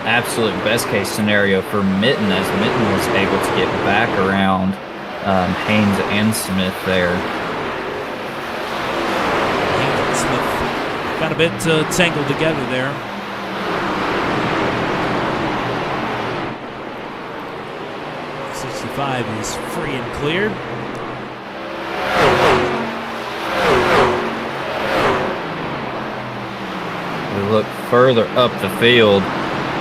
H: absolute best case scenario for Mitten, as Mitten was able to get back around Haynes and Smith there.
G: Haynes and Smith got a bit tangled together there. Is free and clear.
H: further up the field.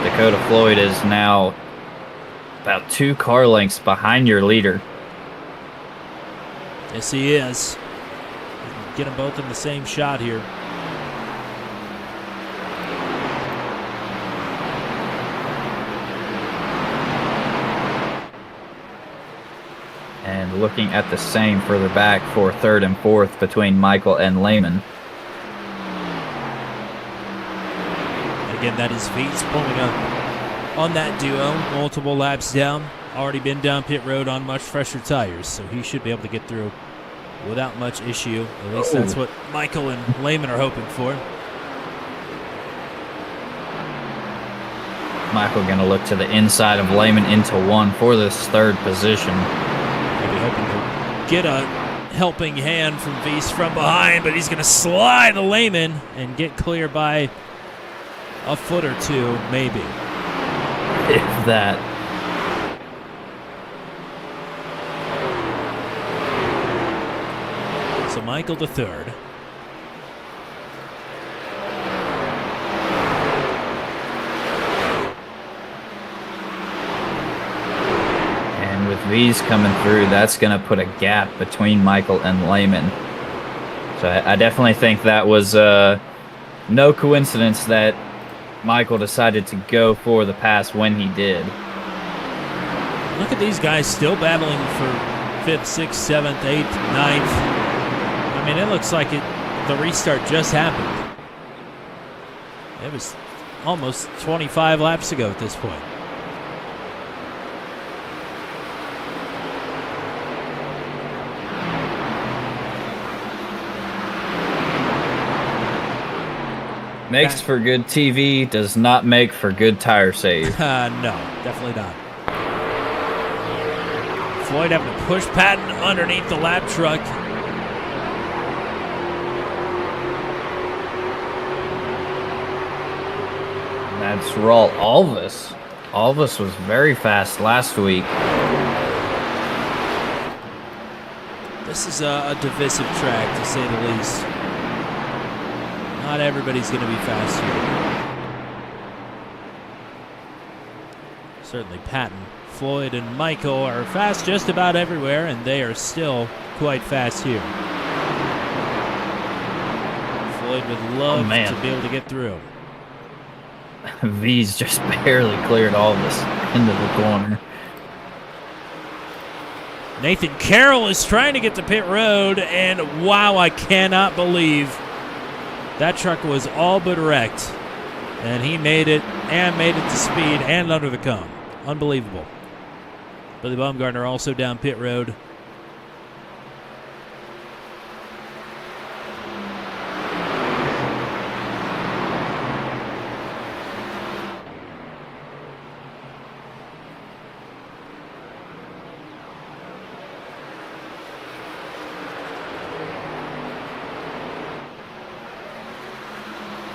H: Dakota Floyd is now about 2 car lengths behind your leader.
G: Yes, he is. Get them both in the same shot here.
H: And looking at the same further back for 3rd and 4th between Michael and Lehman.
G: Again, that is Veets pulling up on that duo. Multiple laps down. Already been down pit road on much fresher tires, so he should be able to get through without much issue. At least that's what Michael and Lehman are hoping for.
H: Michael going to look to the inside of Lehman into 1 for this 3rd position.
G: Maybe hoping to get a helping hand from Veets from behind, but he's going to slide the Lehman and get clear by a foot or 2, maybe.
H: If that.
G: So Michael the 3rd.
H: And with V's coming through, that's going to put a gap between Michael and Lehman. So I definitely think that was no coincidence that Michael decided to go for the pass when he did.
G: Look at these guys still battling for 5th, 6th, 7th, 8th, 9th. I mean, it looks like the restart just happened. It was almost 25 laps ago at this point.
H: Makes for good TV, does not make for good tire save.
G: No, definitely not. Floyd having to push Patton underneath the lap truck.
H: That's Raul Alvis. Alvis was very fast last week.
G: This is a divisive track, to say the least. Not everybody's going to be fast here. Certainly Patton, Floyd, and Michael are fast just about everywhere, and they are still quite fast here. Floyd would love to be able to get through.
H: V's just barely cleared Alvis into the corner.
G: Nathan Carroll is trying to get to pit road, and wow, I cannot believe that truck was all but wrecked. And he made it, and made it to speed, and under the cone. Unbelievable. Billy Baumgartner also down pit road.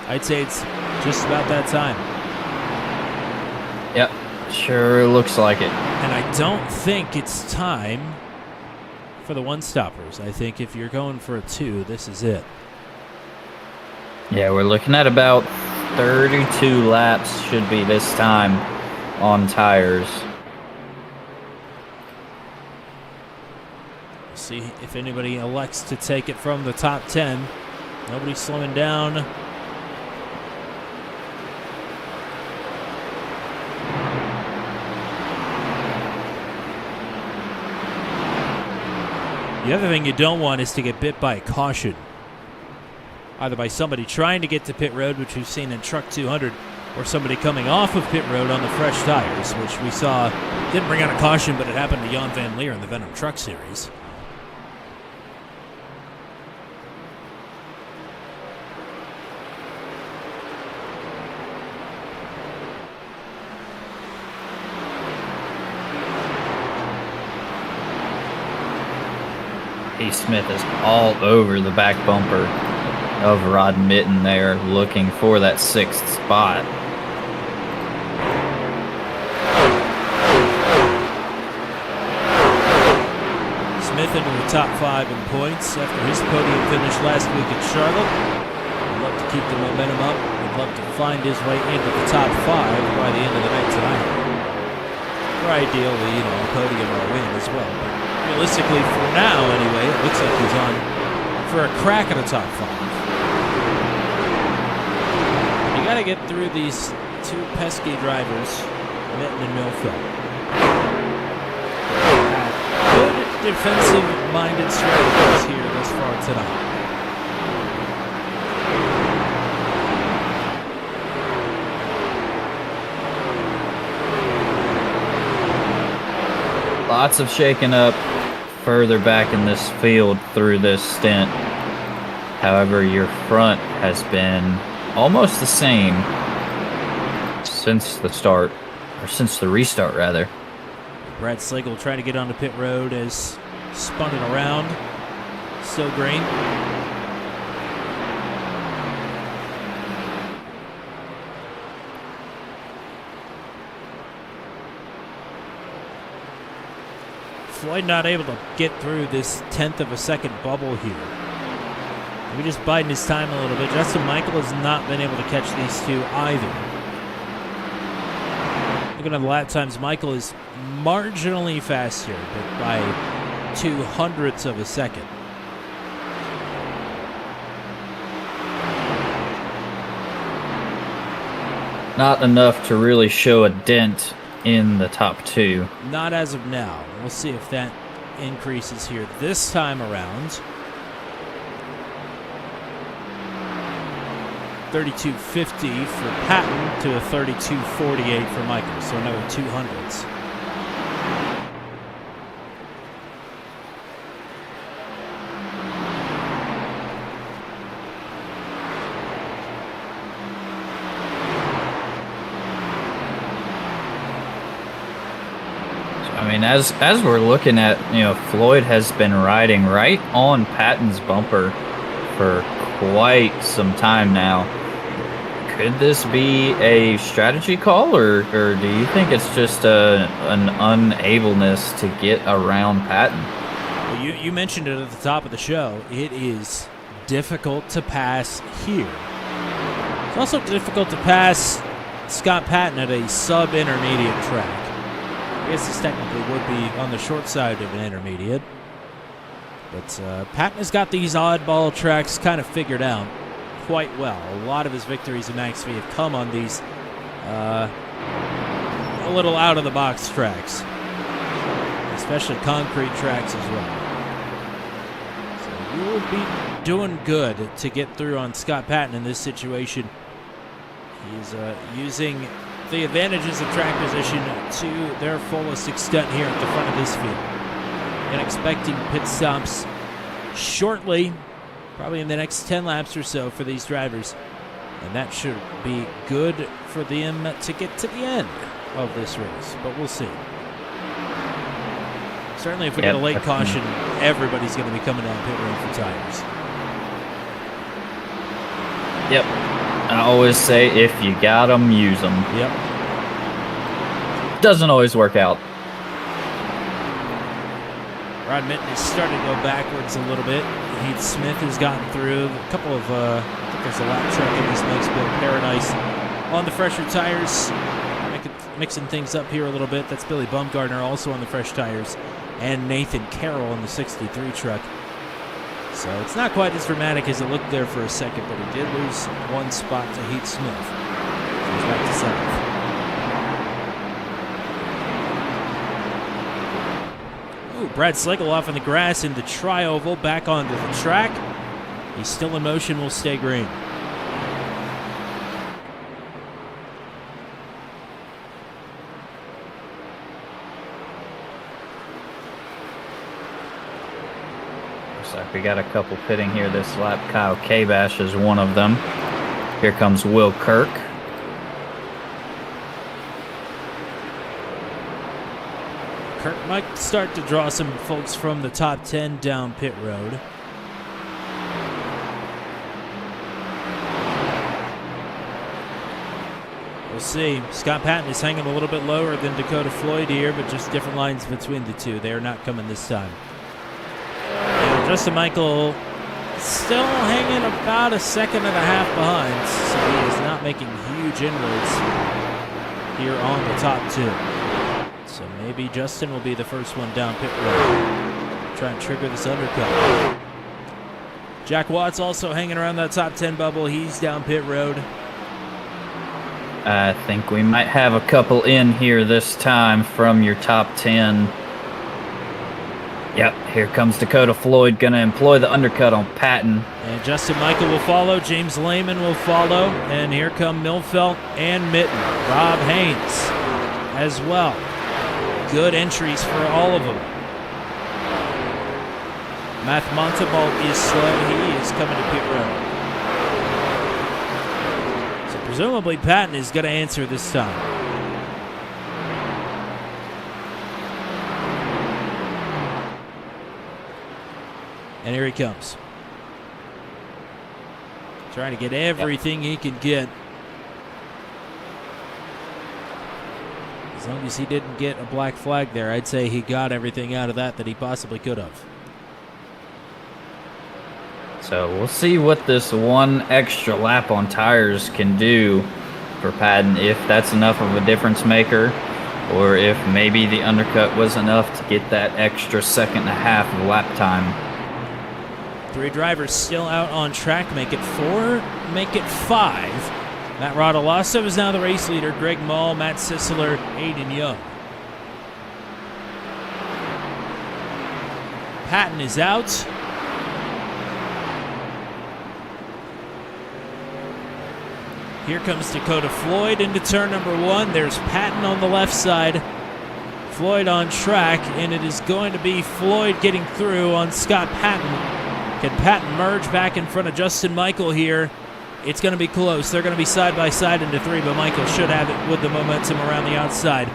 G: I'd say it's just about that time.
H: Yep, sure looks like it.
G: And I don't think it's time for the one-stoppers. I think if you're going for a 2, this is it.
H: Yeah, we're looking at about 32 laps should be this time on tires.
G: See if anybody elects to take it from the top 10. Nobody's slowing down. The other thing you don't want is to get bit by a caution. Either by somebody trying to get to pit road, which we've seen in Truck 200, or somebody coming off of pit road on the fresh tires, which we saw didn't bring out a caution, but it happened to Jan Van Leer in the Venom Truck Series.
H: Smith is all over the back bumper of Rod Mitten there, looking for that 6th spot.
G: Smith into the top 5 in points after his podium finish last week at Charlotte. I'd love to keep the momentum up with would love to find his way into the top 5 by the end of the night tonight. Or ideally, a podium or a win as well. But realistically, for now anyway, it looks like he's on for a crack at a top 5. You got to get through these two pesky drivers, Mitten and Millfield. Good defensive-minded strategies here thus far tonight.
H: Lots of shaking up further back in this field through this stint. However, your front has been almost the same since the start, or since the restart, rather.
G: Brad Slagle trying to get onto pit road as spun it around. Still green. Floyd not able to get through this 1/10 of a second bubble here. Maybe just biding his time a little bit. Justin Michael has not been able to catch these two either. Looking at the lap times, Michael is marginally faster, but by 0.02 of a second.
H: Not enough to really show a dent in the top 2.
G: Not as of now. We'll see if that increases here this time around. 32.50 for Patton to a 32.48 for Michael, so another 0.02.
H: I mean, as we're looking at, Floyd has been riding right on Patton's bumper for quite some time now. Could this be a strategy call, or do you think it's just an unableness to get around Patton?
G: Well, you mentioned it at the top of the show. It is difficult to pass here. It's also difficult to pass Scott Patton at a sub-intermediate track. I guess this technically would be on the short side of an intermediate. But Patton has got these oddball tracks kind of figured out quite well. A lot of his victories in Max V have come on these a little out-of-the-box tracks, especially concrete tracks as well. So you will be doing good to get through on Scott Patton in this situation. He's using the advantages of track position to their fullest extent here at the front of this field. And expecting pit stops shortly, probably in the next 10 laps or so for these drivers. And that should be good for them to get to the end of this race, but we'll see. Certainly if we get a late caution, everybody's going to be coming down pit road for tires.
H: Yep. I always say, if you got them, use them.
G: Yep.
H: Doesn't always work out.
G: Rod Mitten is starting to go backwards a little bit. Heath Smith has gotten through a couple of, I think there's a lap track in this next build. Paradise on the fresher tires. Mixing things up here a little bit. That's Billy Bumgardner also on the fresh tires. And Nathan Carroll in the 63 truck. So it's not quite as dramatic as it looked there for a second, but he did lose one spot to Heath Smith. So he's back to 7th. Ooh, Brad Slagle off in the grass in the tri-oval, back onto the track. He's still in motion, will stay green.
H: Looks like we got a couple pitting here this lap. Kyle Kabash is one of them. Here comes Will Kirk.
G: Kirk might start to draw some folks from the top 10 down pit road. We'll see. Scott Patton is hanging a little bit lower than Dakota Floyd here, but just different lines between the two. They are not coming this time. And Justin Michael still hanging about a second and a half behind, so he is not making huge inroads here on the top two. So maybe Justin will be the first one down pit road. Try and trigger this undercut. Jack Watts also hanging around that top 10 bubble. He's down pit road.
H: I think we might have a couple in here this time from your top 10. Yep, here comes Dakota Floyd, going to employ the undercut on Patton.
G: And Justin Michael will follow. James Lehman will follow. And here come Milfelt and Mitten. Rob Haynes as well. Good entries for all of them. Matt Montalbalt is slow. He is coming to pit road. So presumably Patton is going to answer this time. And here he comes. Trying to get everything he can get. As long as he didn't get a black flag there, I'd say he got everything out of that he possibly could have.
H: So we'll see what this one extra lap on tires can do for Patton, if that's enough of a difference maker, or if maybe the undercut was enough to get that extra second and a half of lap time.
G: 3 drivers still out on track. Make it 4, make it 5. Matt Rodolasso is now the race leader. Greg Mull, Matt Sisseler, Aiden Young. Patton is out. Here comes Dakota Floyd into turn number 1. There's Patton on the left side. Floyd on track, and it is going to be Floyd getting through on Scott Patton. Can Patton merge back in front of Justin Michael here? It's going to be close. They're going to be side by side into 3, but Michael should have it with the momentum around the outside.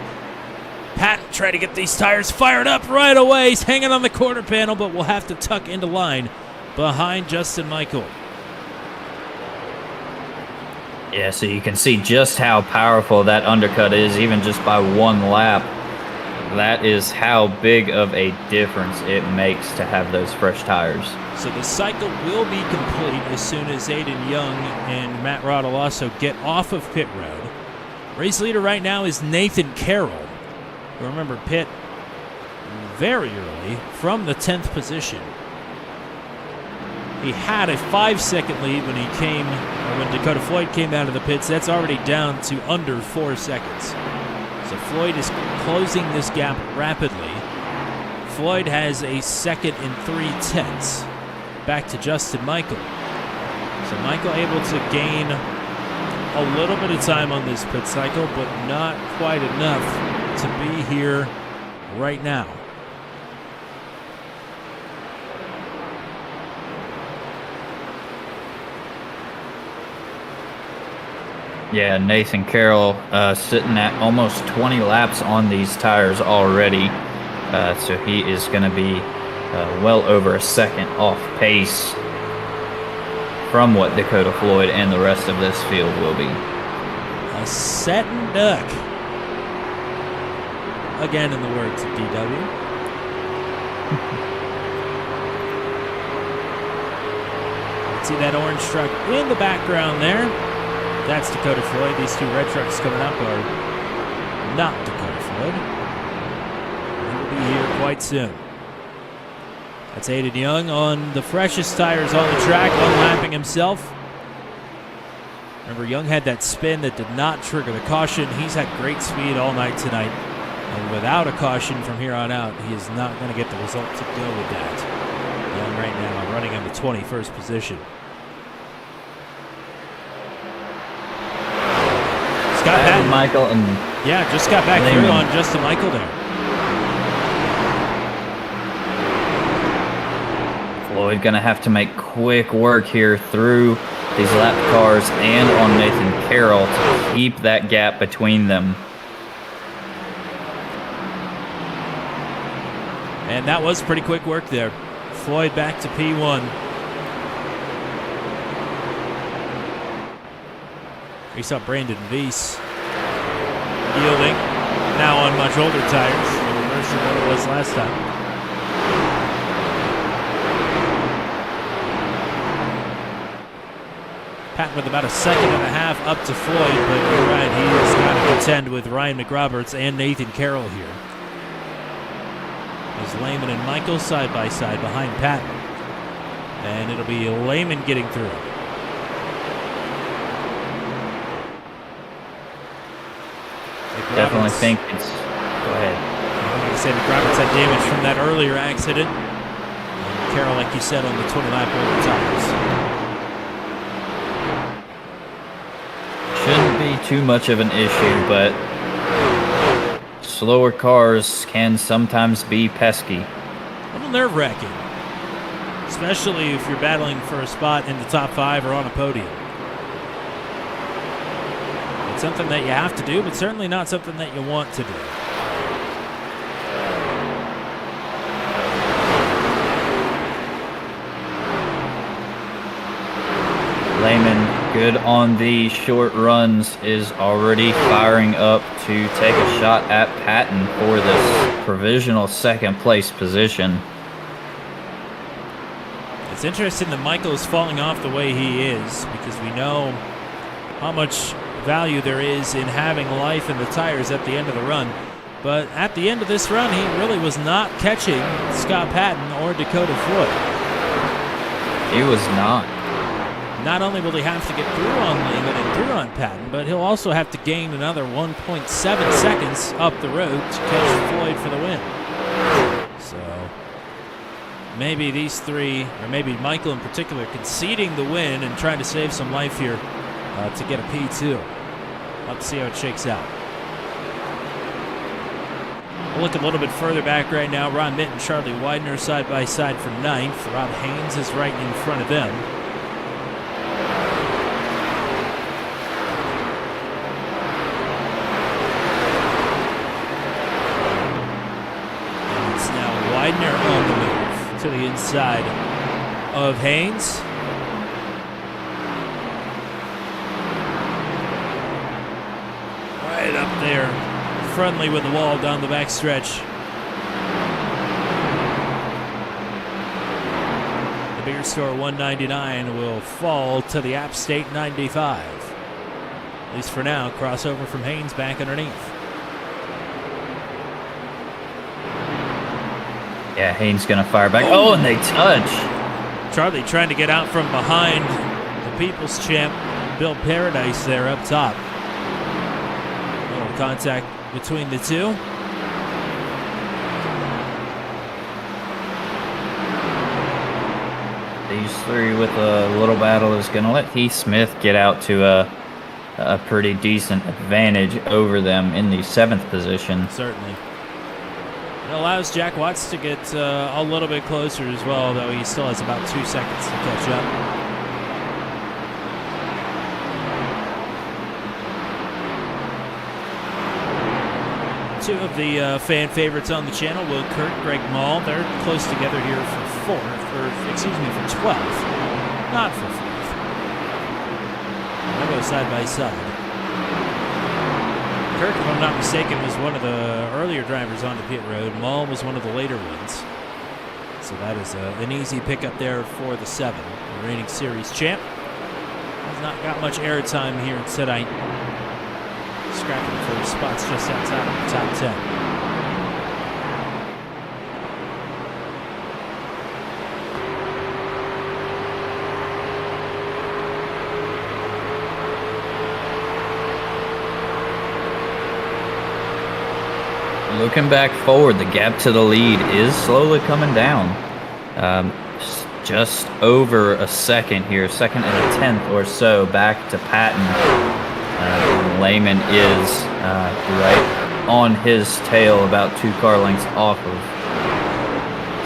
G: Patton trying to get these tires fired up right away. He's hanging on the quarter panel, but will have to tuck into line behind Justin Michael.
H: Yeah, so you can see just how powerful that undercut is, even just by one lap. That is how big of a difference it makes to have those fresh tires.
G: So the cycle will be complete as soon as Aiden Young and Matt Rodolasso get off of pit road. Race leader right now is Nathan Carroll. Remember, pit very early from the 10th position. He had a 5-second lead when when Dakota Floyd came out of the pits. That's already down to under 4 seconds. So Floyd is closing this gap rapidly. Floyd has a 2nd and 3/10 back to Justin Michael. So Michael able to gain a little bit of time on this pit cycle, but not quite enough to be here right now.
H: Yeah, Nathan Carroll sitting at almost 20 laps on these tires already. So he is going to be well over a second off pace from what Dakota Floyd and the rest of this field will be.
G: A set and duck. Again, in the words of DW. See that orange truck in the background there. That's Dakota Floyd. These 2 red trucks coming up are not Dakota Floyd. He will be here quite soon. That's Aiden Young on the freshest tires on the track, unlapping himself. Remember, Young had that spin that did not trigger the caution. He's had great speed all night tonight. And without a caution from here on out, he is not going to get the result to go with that. Young right now running in the 21st position. Scott Patton.
H: Michael and
G: Yeah, just got back
H: Lehman.
G: through on Justin Michael there.
H: Floyd going to have to make quick work here through these lap cars and on Nathan Carroll to keep that gap between them.
G: And that was pretty quick work there. Floyd back to P1. We saw Brandon Weiss yielding, now on much older tires, in reverse of what it was last time. Patton with about a second and a half up to Floyd, but you're right, he has got to contend with Ryan McRoberts and Nathan Carroll here. There's Lehman and Michael side by side behind Patton. And it'll be Lehman getting through.
H: Definitely think it's... Go ahead.
G: Like I said, McRoberts had damage from that earlier accident. And Carroll, like you said, on the 20-lap older tires.
H: Shouldn't be too much of an issue, but slower cars can sometimes be pesky.
G: A little nerve-wracking, especially if you're battling for a spot in the top 5 or on a podium. It's something that you have to do, but certainly not something that you want to do.
H: Lehman, good on the short runs, is already firing up to take a shot at Patton for this provisional second place position.
G: It's interesting that Michael is falling off the way he is, because we know how much value there is in having life in the tires at the end of the run. But at the end of this run, he really was not catching Scott Patton or Dakota Floyd.
H: He was not.
G: Not only will he have to get through on Lehman and through on Patton, but he'll also have to gain another 1.7 seconds up the road to catch Floyd for the win. So maybe these three, or maybe Michael in particular, conceding the win and trying to save some life here to get a P2. We'll have to see how it shakes out. We'll look a little bit further back right now. Ron Mitt and Charlie Widener side by side for 9th. Rob Haynes is right in front of them. And it's now Widener on the move to the inside of Haynes. Right up there, friendly with the wall down the back stretch. The beer store 199 will fall to the App State 95. At least for now, crossover from Haynes back underneath.
H: Yeah, Haynes gonna fire back. Oh, and they touch.
G: Charlie trying to get out from behind the People's Champ, Bill Paradise there up top. Little contact between the two.
H: These three with a little battle is going to let Heath Smith get out to a pretty decent advantage over them in the 7th position.
G: Certainly. It allows Jack Watts to get a little bit closer as well, though he still has about 2 seconds to catch up. Two of the fan favorites on the channel, Will Kurt, Greg Mall, they're close together here for 4th, or excuse me, for 12th, not for 4th. They'll go side by side. Kirk, if I'm not mistaken, was one of the earlier drivers on the pit road. Mall was one of the later ones. So that is an easy pickup there for the 7. The reigning series champ has not got much airtime here tonight. Scrapping for spots just outside of the top 10.
H: Looking back forward, the gap to the lead is slowly coming down. Just over a second here, 2nd and a 10th or so back to Patton. Lehman is right on his tail, about 2 car lengths off of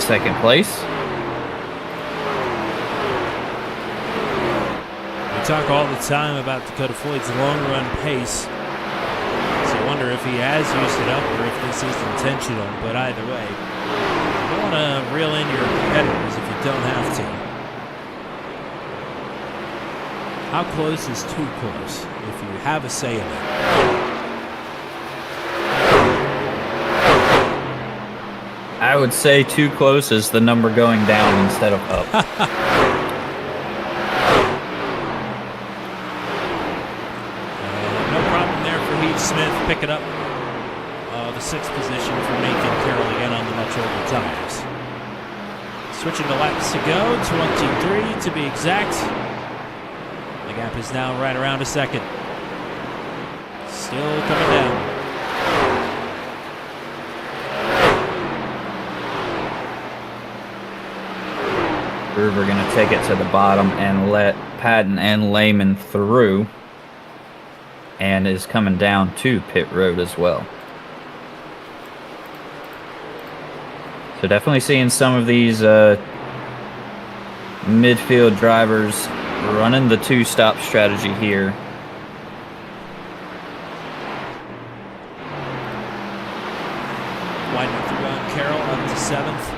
H: 2nd place.
G: We talk all the time about Dakota Floyd's long run pace. So I wonder if he has used it up or if this is intentional. But either way, you don't want to reel in your competitors if you don't have to. How close is too close if you have a say in it?
H: I would say too close is the number going down instead of up.
G: picking up the 6th position for Nathan Carroll again on the much older tires. Switching to laps to go, 23 to be exact. The gap is now right around a second. Still coming down.
H: We're going to take it to the bottom and let Patton and Lehman through, and is coming down to pit road as well. So definitely seeing some of these midfield drivers running the 2-stop strategy here.
G: Widening through on Carroll up to 7th.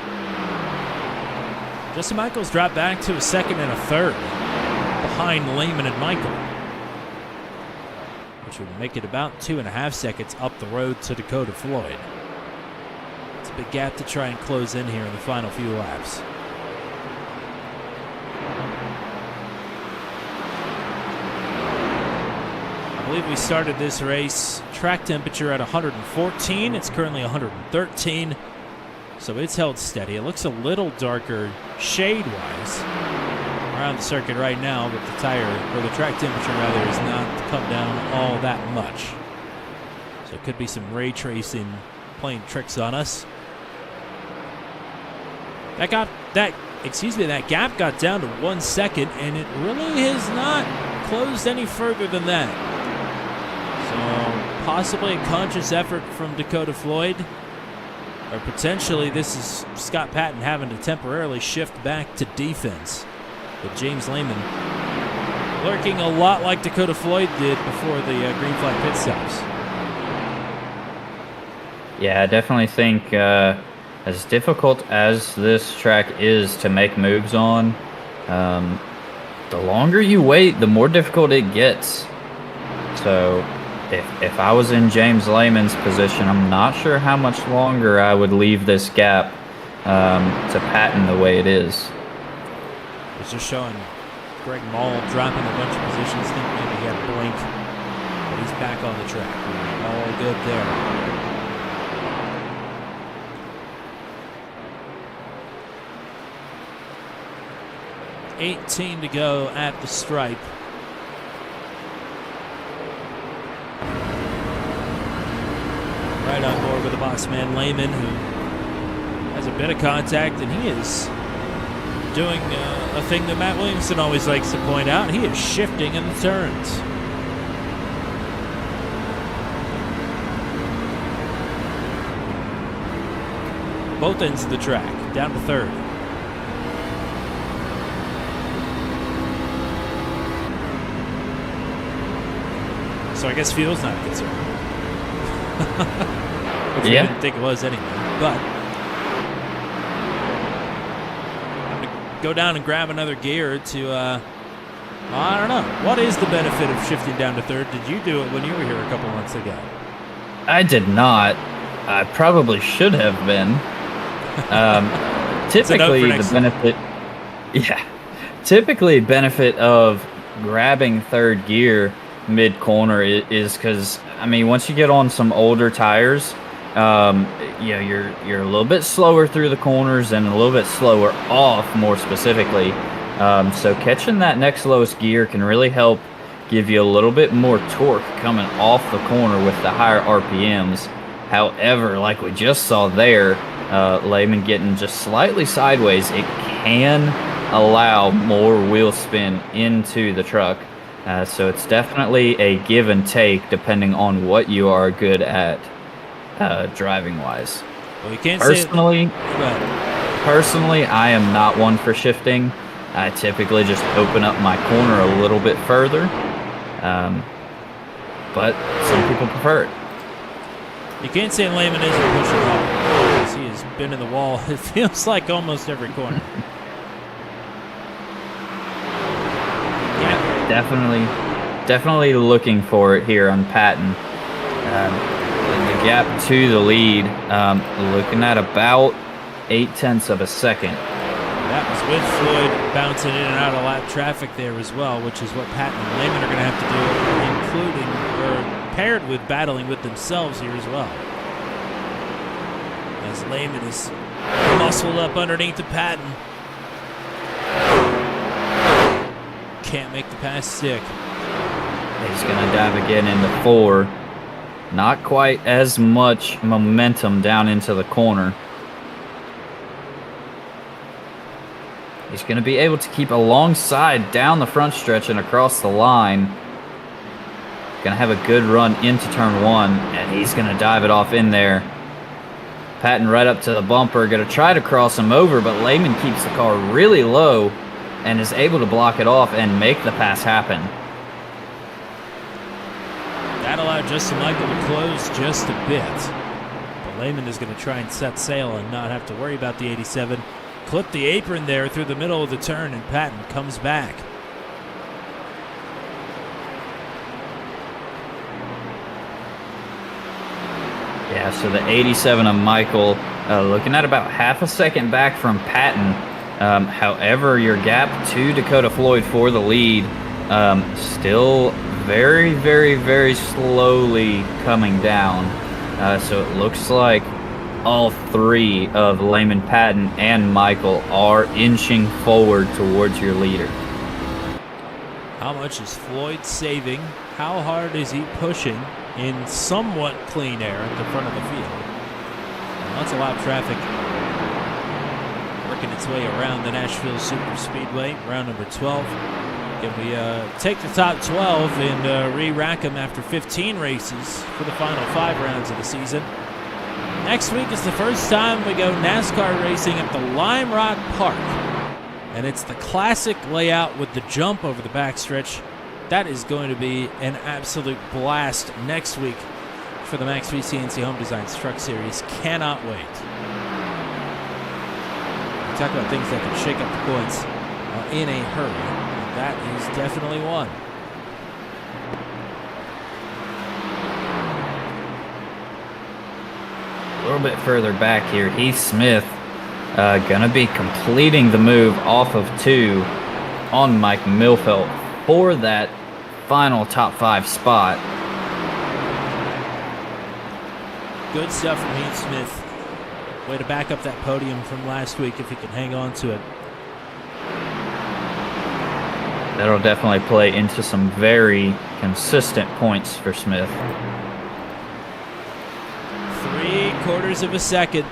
G: Justin Michaels dropped back to a 2nd and a 3rd behind Lehman and Michael, which would make it about 2.5 seconds up the road to Dakota Floyd. It's a big gap to try and close in here in the final few laps. I believe we started this race track temperature at 114. It's currently 113. So it's held steady. It looks a little darker shade-wise around the circuit right now, but the track temperature rather has not come down all that much. So it could be some ray tracing playing tricks on us. That gap got down to 1 second, and it really has not closed any further than that. So possibly a conscious effort from Dakota Floyd. Or potentially this is Scott Patton having to temporarily shift back to defense with James Lehman lurking a lot like Dakota Floyd did before the green flag pit stops.
H: Yeah, I definitely think as difficult as this track is to make moves on, the longer you wait, the more difficult it gets. So if I was in James Lehman's position, I'm not sure how much longer I would leave this gap to Patton the way it is.
G: It's just showing Greg Mall dropping a bunch of positions. Think maybe he had a blink, but he's back on the track. All good there. $18 to go at the stripe. Right on board with the boss man Lehman, who has a bit of contact, and he is doing a thing that Matt Williamson always likes to point out. He is shifting in the turns. Both ends of the track, down to 3rd. So I guess fuel's not a concern. Which
H: Yeah.
G: I didn't think it was anyway. But I'm going to go down and grab another gear to, I don't know. What is the benefit of shifting down to 3rd? Did you do it when you were here a couple months ago?
H: I did not. I probably should have been. Typically, the benefit, typically benefit of grabbing 3rd gear mid corner is because, I mean, once you get on some older tires, you're a little bit slower through the corners and a little bit slower off, more specifically. So catching that next lowest gear can really help give you a little bit more torque coming off the corner with the higher RPMs. However, like we just saw there, Lehman getting just slightly sideways, it can allow more wheel spin into the truck. So it's definitely a give and take depending on what you are good at driving wise.
G: Well, you can't
H: personally,
G: say
H: personally, I am not one for shifting. I typically just open up my corner a little bit further, but some people prefer it.
G: You can't say Lehman isn't pushing hard, because he has been in the wall, it feels like, almost every corner.
H: Definitely looking for it here on Patton. The gap to the lead, looking at about 0.8 of a second.
G: That was with Floyd bouncing in and out of lap traffic there as well, which is what Patton and Lehman are going to have to do, including, or paired with battling with themselves here as well. As Lehman is muscled up underneath the Patton. Can't make the pass stick.
H: He's going to dive again into 4. Not quite as much momentum down into the corner. He's going to be able to keep alongside down the front stretch and across the line. Going to have a good run into turn 1, and he's going to dive it off in there. Patton right up to the bumper, going to try to cross him over, but Lehman keeps the car really low and is able to block it off and make the pass happen.
G: That allowed Justin Michael to close just a bit. But Lehman is going to try and set sail and not have to worry about the 87. Clip the apron there through the middle of the turn, and Patton comes back.
H: Yeah, so the 87 of Michael looking at about half a second back from Patton. However, your gap to Dakota Floyd for the lead still very, very, very slowly coming down. So it looks like all 3 of Lehman, Patton, and Michael are inching forward towards your leader.
G: How much is Floyd saving? How hard is he pushing in somewhat clean air at the front of the field? And that's a lot of traffic working its way around the Nashville Super Speedway, round number 12. Can we take the top 12 and re-rack them after 15 races for the final 5 rounds of the season? Next week is the first time we go NASCAR racing at the Lime Rock Park. And it's the classic layout with the jump over the backstretch. That is going to be an absolute blast next week for the Max VCNC Home Designs Truck Series. Cannot wait. We talk about things that can shake up the points in a hurry. That is definitely one.
H: A little bit further back here, Heath Smith gonna be completing the move off of 2 on Mike Milfelt for that final top 5 spot.
G: Good stuff from Heath Smith. Way to back up that podium from last week if he can hang on to it.
H: That'll definitely play into some very consistent points for Smith.
G: 3/4 of a second.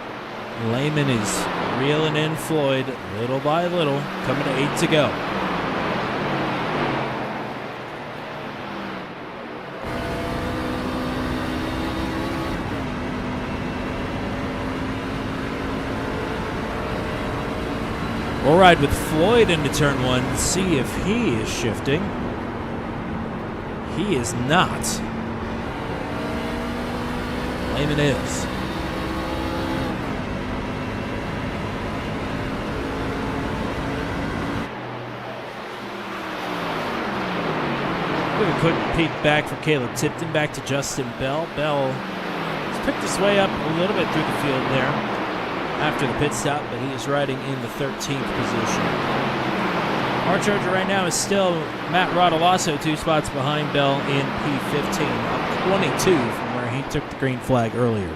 G: Lehman is reeling in Floyd little by little, coming to 8 to go. We'll ride with Floyd into turn 1 and see if he is shifting. He is not. Lehman is. A quick peek back for Caleb Tipton, back to Justin Bell. Bell has picked his way up a little bit through the field there after the pit stop, but he is riding in the 13th position. Our charger right now is still Matt Rodolasso, 2 spots behind Bell in P15, up 22 from where he took the green flag earlier.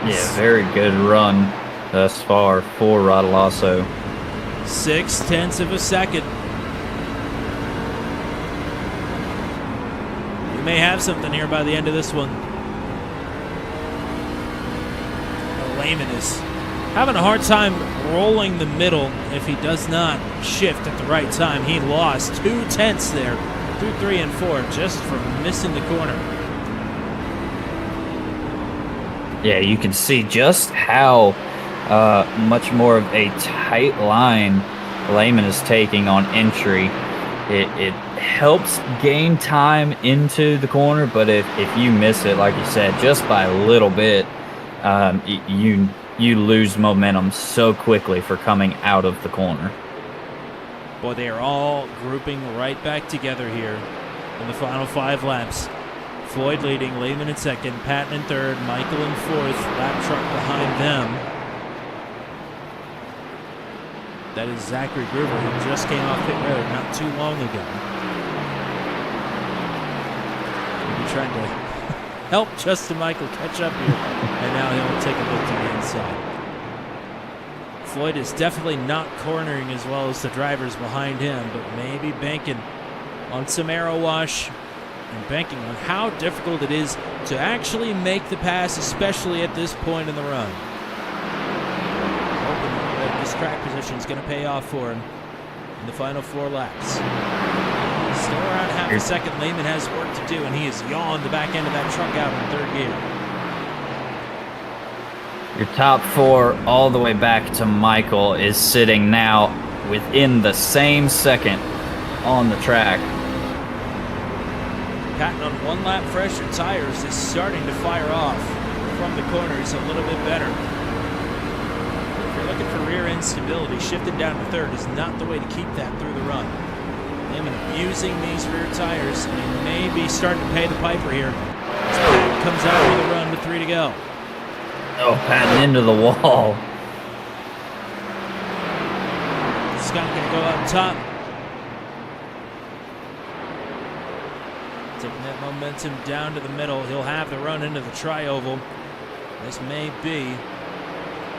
H: Yeah, very good run thus far for Rodolasso.
G: 0.6 of a second. We may have something here by the end of this one. Lehman is having a hard time rolling the middle if he does not shift at the right time. He lost 0.2 there through 3 and 4 just from missing the corner.
H: Yeah, you can see just how much more of a tight line Lehman is taking on entry. It helps gain time into the corner, but if you miss it, like you said, just by a little bit, you lose momentum so quickly for coming out of the corner.
G: Boy, they are all grouping right back together here in the final 5 laps. Floyd leading, Lehman in second, Patton in third, Michael in fourth, lap truck behind them. That is Zachary Gruber, who just came off pit road not too long ago. trying to help Justin Michael catch up here. And now he'll take a look to the inside. Floyd is definitely not cornering as well as the drivers behind him, but maybe banking on some arrow wash and banking on how difficult it is to actually make the pass, especially at this point in the run. Hoping that this track position is going to pay off for him in the final 4 laps. Still around half a second. Lehman has work to do, and he has yawned the back end of that truck out in 3rd gear.
H: Your top 4 all the way back to Michael is sitting now within the same second on the track.
G: Patton on 1 lap fresher tires is starting to fire off from the corners a little bit better. If you're looking for rear end stability, shifting down to 3rd is not the way to keep that through the run. Lehman abusing these rear tires, and he may be starting to pay the piper here as Patton comes out of the run with 3 to go.
H: Oh, Patton into the wall.
G: Scott going to go up top. Taking that momentum down to the middle. He'll have the run into the tri-oval. This may be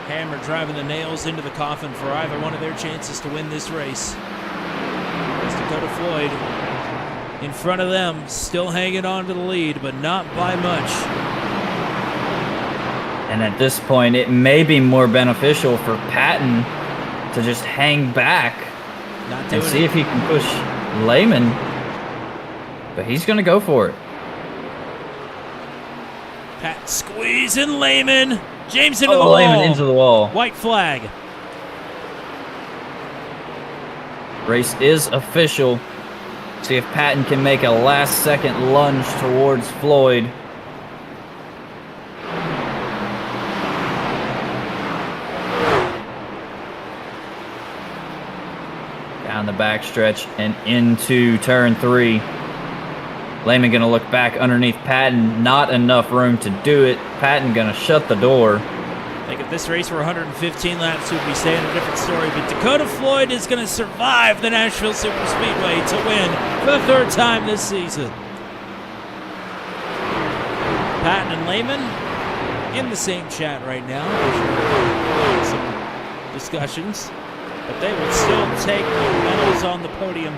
G: Hammer driving the nails into the coffin for either one of their chances to win this race. As Dakota Floyd in front of them, still hanging on to the lead, but not by much.
H: And at this point, it may be more beneficial for Patton to just hang back and see if he can push Lehman. But he's going to go for it.
G: Patton squeezing Lehman. James into the wall.
H: Lehman into the wall.
G: White flag.
H: Race is official. See if Patton can make a last-second lunge towards Floyd. Down the backstretch and into turn 3. Lehman going to look back underneath Patton. Not enough room to do it. Patton going to shut the door.
G: I think if this race were 115 laps, we'd be saying a different story. But Dakota Floyd is going to survive the Nashville Superspeedway to win for the 3rd time this season. Patton and Lehman in the same chat right now. Some discussions. But they will still take the medals on the podium.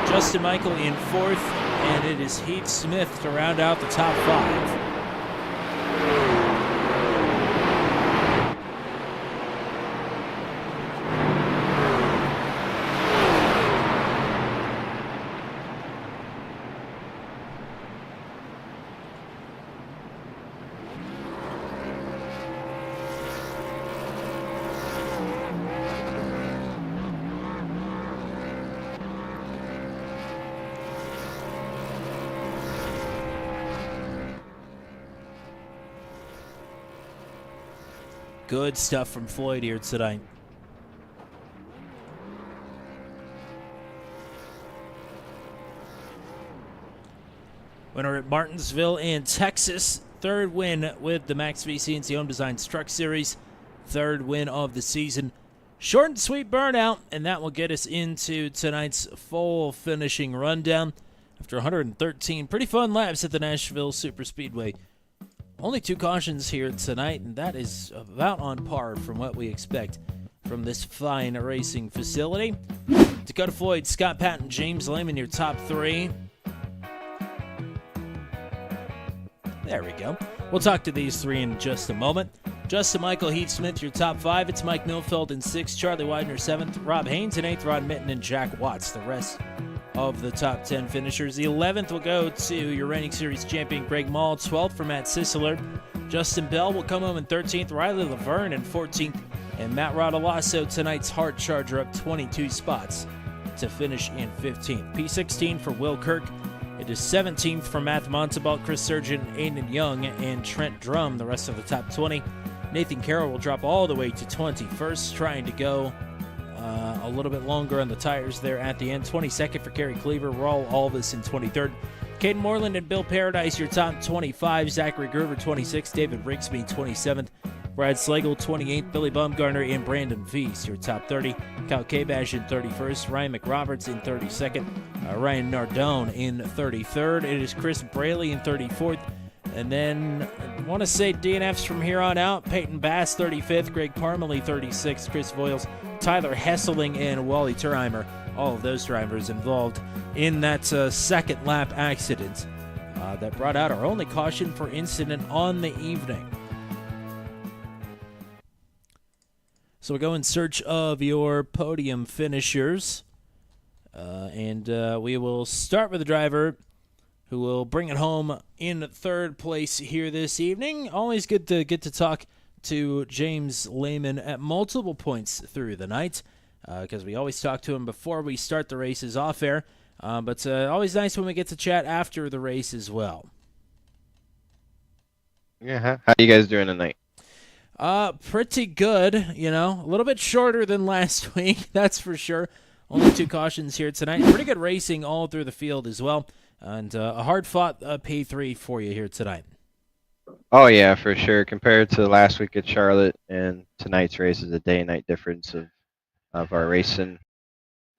G: Justin Michael in 4th, and it is Heath Smith to round out the top 5. Good stuff from Floyd here tonight. Winner at Martinsville in Texas. 3rd win with the Max V CNC Home Design Truck Series. 3rd win of the season. Short and sweet burnout, and that will get us into tonight's full finishing rundown. After 113 pretty fun laps at the Nashville Superspeedway. Only 2 cautions here tonight, and that is about on par from what we expect from this fine racing facility. Dakota Floyd, Scott Patton, James Lehman, your top 3. There we go. We'll talk to these 3 in just a moment. Justin Michael, Heath Smith, your top 5. It's Mike Milfeld in 6th, Charlie Widener 7th, Rob Haynes in 8th, Rod Mitten and Jack Watts. The rest of the top 10 finishers. The 11th will go to your reigning series champion Greg Mall. 12th for Matt Sisseler. Justin Bell will come home in 13th. Riley Laverne in 14th. And Matt Rodolasso, tonight's hard charger, up 22 spots to finish in 15th. P16 for Will Kirk. It is 17th for Matt Montalbot, Chris Surgeon, Aiden Young, and Trent Drum, the rest of the top 20. Nathan Carroll will drop all the way to 21st, trying to go a little bit longer on the tires there at the end. 22nd for Kerry Cleaver, Raul Alvis in 23rd. Caden Moreland and Bill Paradise, your top 25. Zachary Gerber, 26th. David Rigsby, 27th. Brad Slagle, 28th. Billy Bumgarner and Brandon Feast, your top 30. Kyle Kabash in 31st. Ryan McRoberts in 32nd. Ryan Nardone in 33rd. It is Chris Braley in 34th. And then I want to say DNFs from here on out. Peyton Bass, 35th. Greg Parmalee, 36th. Chris Voiles, Tyler Hesseling, and Wally Turheimer. All of those drivers involved in that second lap accident that brought out our only caution for incident on the evening. So we'll go in search of your podium finishers. And we will start with the driver who will bring it home in third place here this evening. Always good to get to talk to James Lehman at multiple points through the night, because we always talk to him before we start the races off air. But always nice when we get to chat after the race as well.
F: Yeah, how you guys doing tonight?
G: Pretty good, you know. A little bit shorter than last week, that's for sure. Only 2 cautions here tonight. Pretty good racing all through the field as well. And a hard-fought P3 for you here tonight.
F: Oh, yeah, for sure. Compared to last week at Charlotte and tonight's race is a day and night difference of our racing.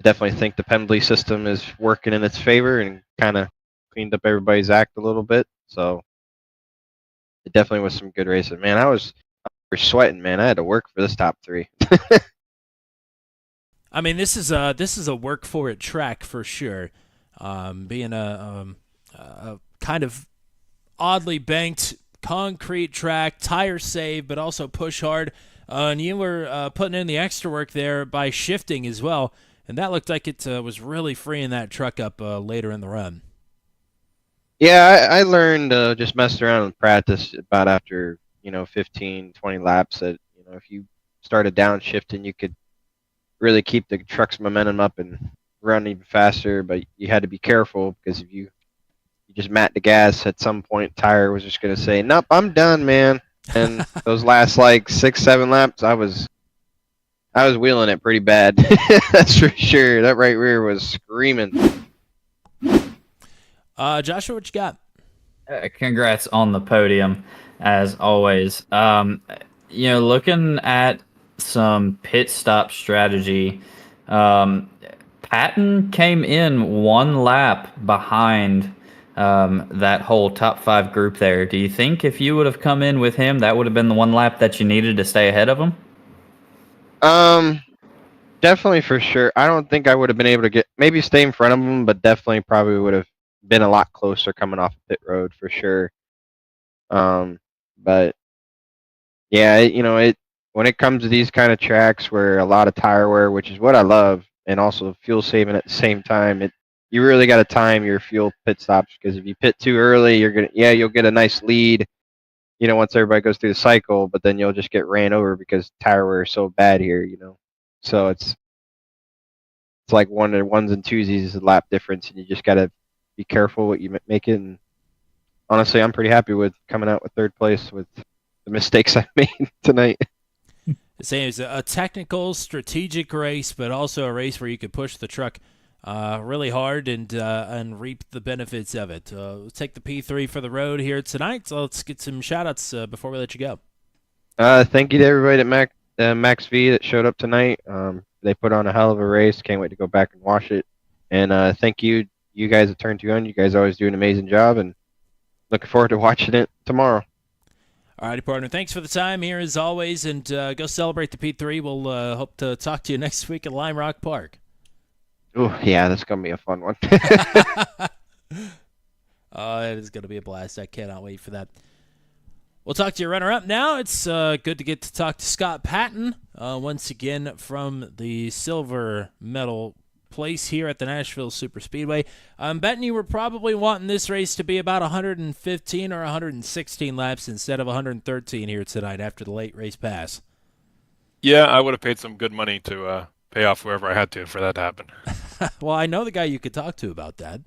F: I definitely think the penalty system is working in its favor and kind of cleaned up everybody's act a little bit. So it definitely was some good racing. Man, I was sweating, man. I had to work for this top 3.
G: I mean, this is a work for it track for sure. Being a kind of oddly banked concrete track, tire save, but also push hard. And you were putting in the extra work there by shifting as well, and that looked like it was really freeing that truck up later in the run.
F: Yeah, I learned just messing around in practice about after 15, 20 laps that if you started downshifting, you could really keep the truck's momentum up and run even faster, but you had to be careful because if you just mat the gas at some point, tire was just going to say, nope, I'm done, man. And those last 6-7 laps, I was wheeling it pretty bad. That's for sure. That right rear was screaming.
G: Joshua, what you got?
H: Congrats on the podium, as always. Looking at some pit stop strategy, Patton came in 1 lap behind that whole top 5 group there. Do you think if you would have come in with him, that would have been the 1 lap that you needed to stay ahead of him?
F: Definitely for sure. I don't think I would have been able to maybe stay in front of him, but definitely probably would have been a lot closer coming off pit road for sure. But yeah, when it comes to these kind of tracks where a lot of tire wear, which is what I love, and also fuel saving at the same time, you really got to time your fuel pit stops, because if you pit too early, you'll get a nice lead, once everybody goes through the cycle, but then you'll just get ran over because tire wear is so bad here, So it's like ones and twosies is a lap difference, and you just got to be careful what you make it. And honestly, I'm pretty happy with coming out with third place with the mistakes I made tonight.
G: Saying it's a technical, strategic race, but also a race where you could push the truck really hard and reap the benefits of it. Let's take the P3 for the road here tonight. So let's get some shout-outs before we let you go.
F: Thank you to everybody at Max V that showed up tonight. They put on a hell of a race. Can't wait to go back and watch it. And thank you guys at Turn 200. You guys always do an amazing job, and looking forward to watching it tomorrow.
G: All righty, partner. Thanks for the time here as always, and go celebrate the P3. We'll hope to talk to you next week at Lime Rock Park.
F: Oh, yeah, that's going to be a fun one.
G: Oh, it is going to be a blast. I cannot wait for that. We'll talk to your runner-up now. It's good to get to talk to Scott Patton once again from the silver medal place here at the Nashville Superspeedway. I'm betting you were probably wanting this race to be about 115 or 116 laps instead of 113 here tonight after the late race pass.
I: Yeah, I would have paid some good money to pay off whoever I had to for that to happen.
G: Well, I know the guy you could talk to about that.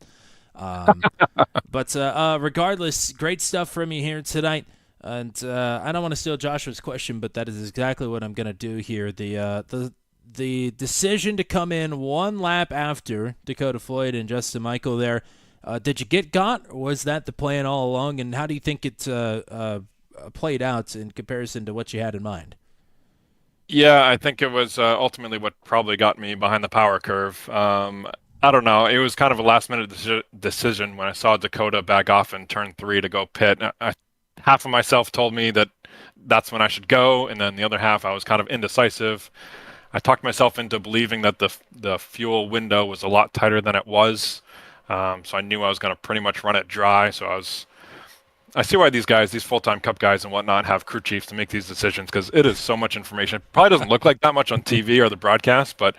G: But regardless, great stuff from you here tonight. And I don't want to steal Joshua's question, but that is exactly what I'm going to do here. The decision to come in 1 lap after Dakota Floyd and Justin Michael there, did you get got, or was that the plan all along? And how do you think it played out in comparison to what you had in mind.
I: Yeah, I think it was ultimately what probably got me behind the power curve. I don't know. It was kind of a last-minute decision when I saw Dakota back off in turn 3 to go pit. Half of myself told me that that's when I should go, and then the other half I was kind of indecisive. I talked myself into believing that the fuel window was a lot tighter than it was, so I knew I was going to pretty much run it dry. So I see why these guys, these full-time Cup guys and whatnot, have crew chiefs to make these decisions because it is so much information. It probably doesn't look like that much on TV or the broadcast, but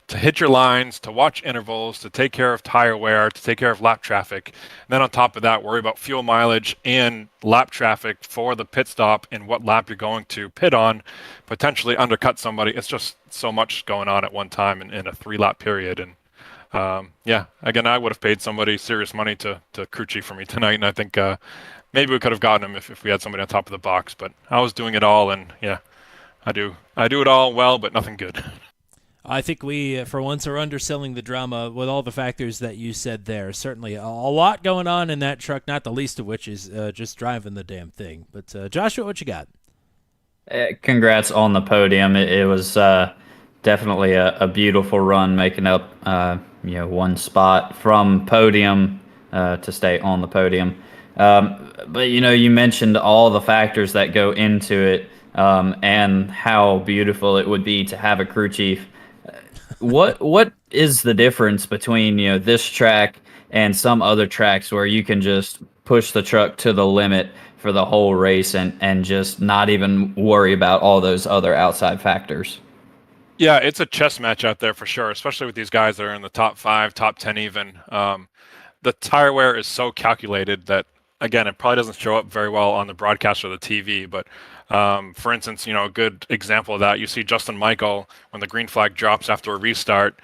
I: to hit your lines, to watch intervals, to take care of tire wear, to take care of lap traffic, and then on top of that, worry about fuel mileage and lap traffic for the pit stop and what lap you're going to pit on, potentially undercut somebody. It's just so much going on at one time in a 3-lap period. And yeah, again, I would have paid somebody serious money to crew chief for me tonight, and I think maybe we could have gotten him if we had somebody on top of the box. But I was doing it all, and yeah, I do it all well, but nothing good.
G: I think we, for once, are underselling the drama with all the factors that you said there. Certainly a lot going on in that truck, not the least of which is just driving the damn thing. But Joshua, what you got?
H: Congrats on the podium. It was definitely a beautiful run, making up one spot from podium to stay on the podium. But you mentioned all the factors that go into it and how beautiful it would be to have a crew chief. What is the difference between this track and some other tracks where you can just push the truck to the limit for the whole race and just not even worry about all those other outside factors?
I: Yeah, it's a chess match out there for sure, especially with these guys that are in the top 5, top 10 even. The tire wear is so calculated that, again, it probably doesn't show up very well on the broadcast or the TV, but for instance, a good example of that, you see Justin Michael when the green flag drops after a restart,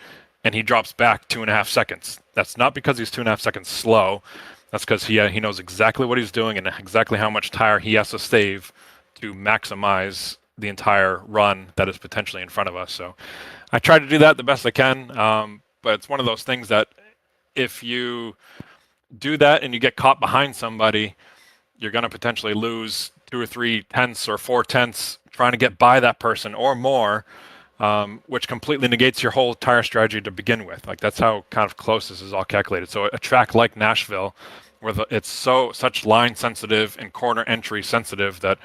I: and he drops back 2.5 seconds. That's not because he's 2.5 seconds slow. That's because he knows exactly what he's doing and exactly how much tire he has to save to maximize the entire run that is potentially in front of us. So I try to do that the best I can, but it's one of those things that if you do that and you get caught behind somebody, you're going to potentially lose 2 or 3 tenths or 4 tenths trying to get by that person or more, which completely negates your whole tire strategy to begin with. Like, that's how kind of close this is all calculated. So a track like Nashville, where it's such line sensitive and corner entry sensitive that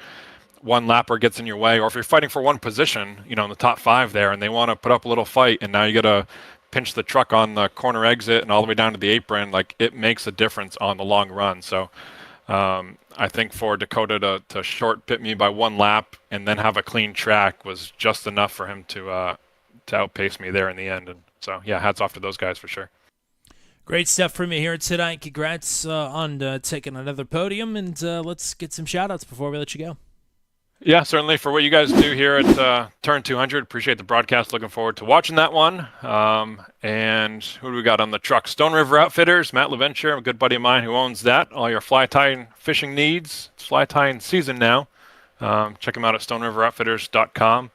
I: one lapper gets in your way, or if you're fighting for one position, in the top 5 there, and they want to put up a little fight, and now you got to pinch the truck on the corner exit and all the way down to the apron, like, it makes a difference on the long run. So I think for Dakota to short pit me by 1 lap and then have a clean track was just enough for him to outpace me there in the end. And so, yeah, hats off to those guys for sure.
G: Great stuff from you here tonight. Congrats on taking another podium, and let's get some shout-outs before we let you go.
I: Yeah, certainly for what you guys do here at Turn 200. Appreciate the broadcast. Looking forward to watching that one. And who do we got on the truck? Stone River Outfitters, Matt LaVenture, a good buddy of mine who owns that. All your fly tying fishing needs. It's fly tying season now. Check him out at stoneriveroutfitters.com.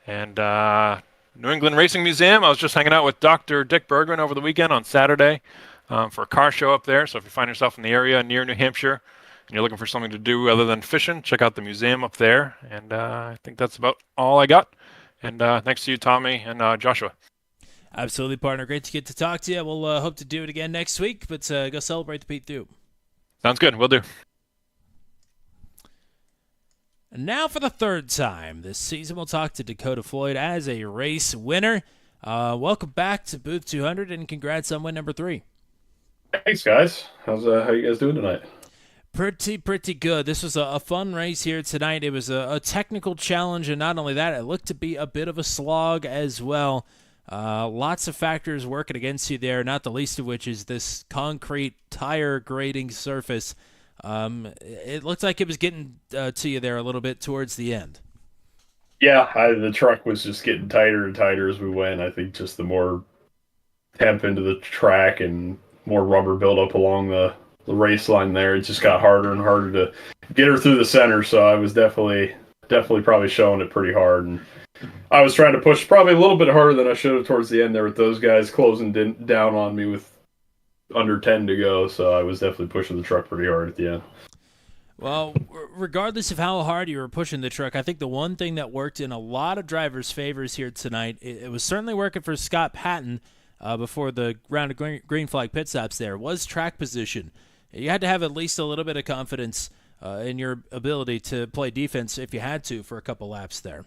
I: And New England Racing Museum. I was just hanging out with Dr. Dick Bergman over the weekend on Saturday for a car show up there. So if you find yourself in the area near New Hampshire, and you're looking for something to do other than fishing, check out the museum up there. And I think that's about all I got. And thanks to you, Tommy and Joshua.
G: Absolutely, partner. Great to get to talk to you. We'll hope to do it again next week, but go celebrate the Pete Through.
I: Sounds good. Will do.
G: And now for the 3rd time this season, we'll talk to Dakota Floyd as a race winner. Welcome back to Booth 200, and congrats on win number 3.
J: Thanks, guys. How you guys doing tonight?
G: Pretty good. This was a fun race here tonight. It was a technical challenge, and not only that, it looked to be a bit of a slog as well. Lots of factors working against you there, not the least of which is this concrete tire grading surface. It looked like it was getting to you there a little bit towards the end.
J: Yeah, the truck was just getting tighter and tighter as we went. I think just the more temp into the track and more rubber buildup along the race line there, it just got harder and harder to get her through the center. So I was definitely probably showing it pretty hard, and I was trying to push probably a little bit harder than I should have towards the end there with those guys closing down on me with under 10 to go. So I was definitely pushing the truck pretty hard at the end.
G: Well, regardless of how hard you were pushing the truck, I think the one thing that worked in a lot of drivers' favors here tonight, it was certainly working for Scott Patton before the round of green flag pit stops there, was track position. You had to have at least a little bit of confidence in your ability to play defense if you had to for a couple laps there.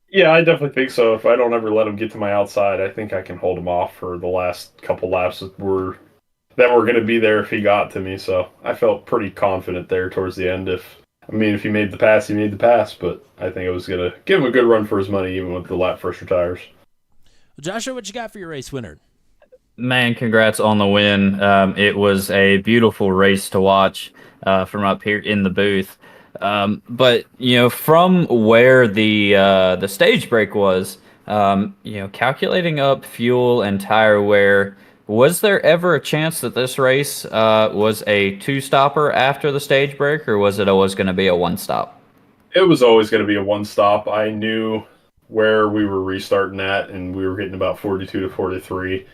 J: Yeah, I definitely think so. If I don't ever let him get to my outside, I think I can hold him off for the last couple laps that were going to be there if he got to me. So I felt pretty confident there towards the end. If he made the pass, he made the pass. But I think it was going to give him a good run for his money, even with the lap first tires.
G: Well, Joshua, what you got for your race winner?
H: Man, congrats on the win. It was a beautiful race to watch from up here in the booth. But from where the stage break was, calculating up fuel and tire wear, was there ever a chance that this race was a two-stopper after the stage break, or was it always going to be a one-stop?
J: It was always going to be a one-stop. I knew where we were restarting at, and we were getting about 42 to 43.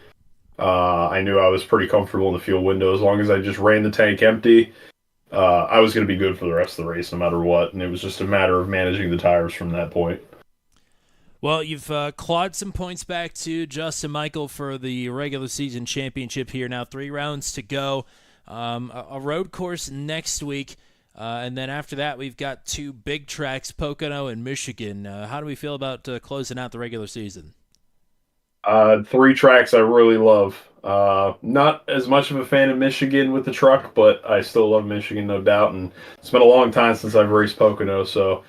J: I knew I was pretty comfortable in the fuel window. As long as I just ran the tank empty, I was going to be good for the rest of the race no matter what, and it was just a matter of managing the tires from that point.
G: Well, you've clawed some points back to Justin Michael for the regular season championship here. Now 3 rounds to go. A road course next week, and then after that we've got 2 big tracks, Pocono and Michigan. How do we feel about closing out the regular season?
J: 3 tracks I really love. Not as much of a fan of Michigan with the truck, but I still love Michigan, no doubt. And it's been a long time since I've raced Pocono, so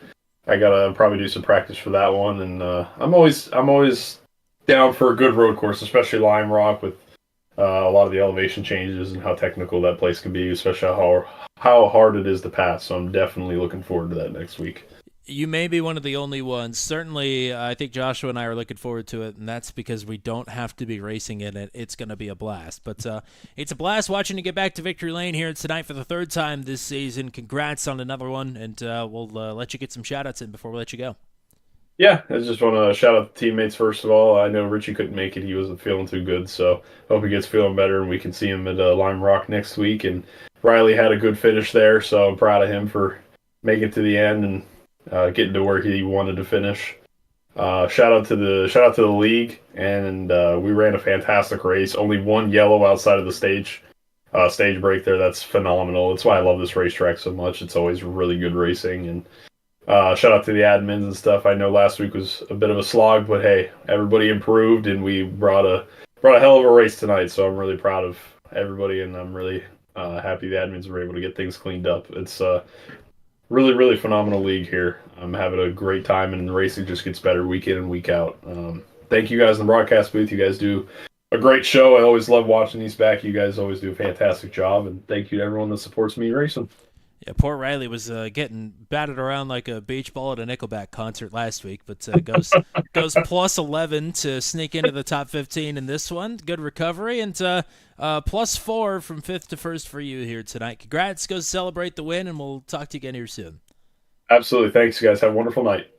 J: I gotta probably do some practice for that one. And I'm always down for a good road course, especially Lime Rock with a lot of the elevation changes and how technical that place can be, especially how hard it is to pass. So I'm definitely looking forward to that next week.
G: You may be one of the only ones. Certainly, I think Joshua and I are looking forward to it, and that's because we don't have to be racing in it. It's going to be a blast. But it's a blast watching you get back to victory lane here tonight for the 3rd time this season. Congrats on another one, and we'll let you get some shout-outs in before we let you go.
J: Yeah, I just want to shout out the teammates first of all. I know Richie couldn't make it. He wasn't feeling too good, so hope he gets feeling better, and we can see him at Lime Rock next week. And Riley had a good finish there, so I'm proud of him for making it to the end and getting to where he wanted to finish. Shout out to the league, and we ran a fantastic race. Only 1 yellow outside of the stage break there. That's phenomenal. That's why I love this racetrack so much. It's always really good racing. And shout out to the admins and stuff. I know last week was a bit of a slog, but hey, everybody improved, and we brought a hell of a race tonight. So I'm really proud of everybody, and I'm really happy the admins were able to get things cleaned up. It's really, really phenomenal league here. I'm having a great time, and the racing just gets better week in and week out. Thank you guys in the broadcast booth. You guys do a great show. I always love watching these back. You guys always do a fantastic job, and thank you to everyone that supports me racing.
G: Yeah, poor Riley was getting batted around like a beach ball at a Nickelback concert last week, but goes plus 11 to sneak into the top 15 in this one. Good recovery, and plus 4 from 5th to 1st for you here tonight. Congrats. Go celebrate the win, and we'll talk to you again here soon.
J: Absolutely. Thanks, you guys. Have a wonderful night.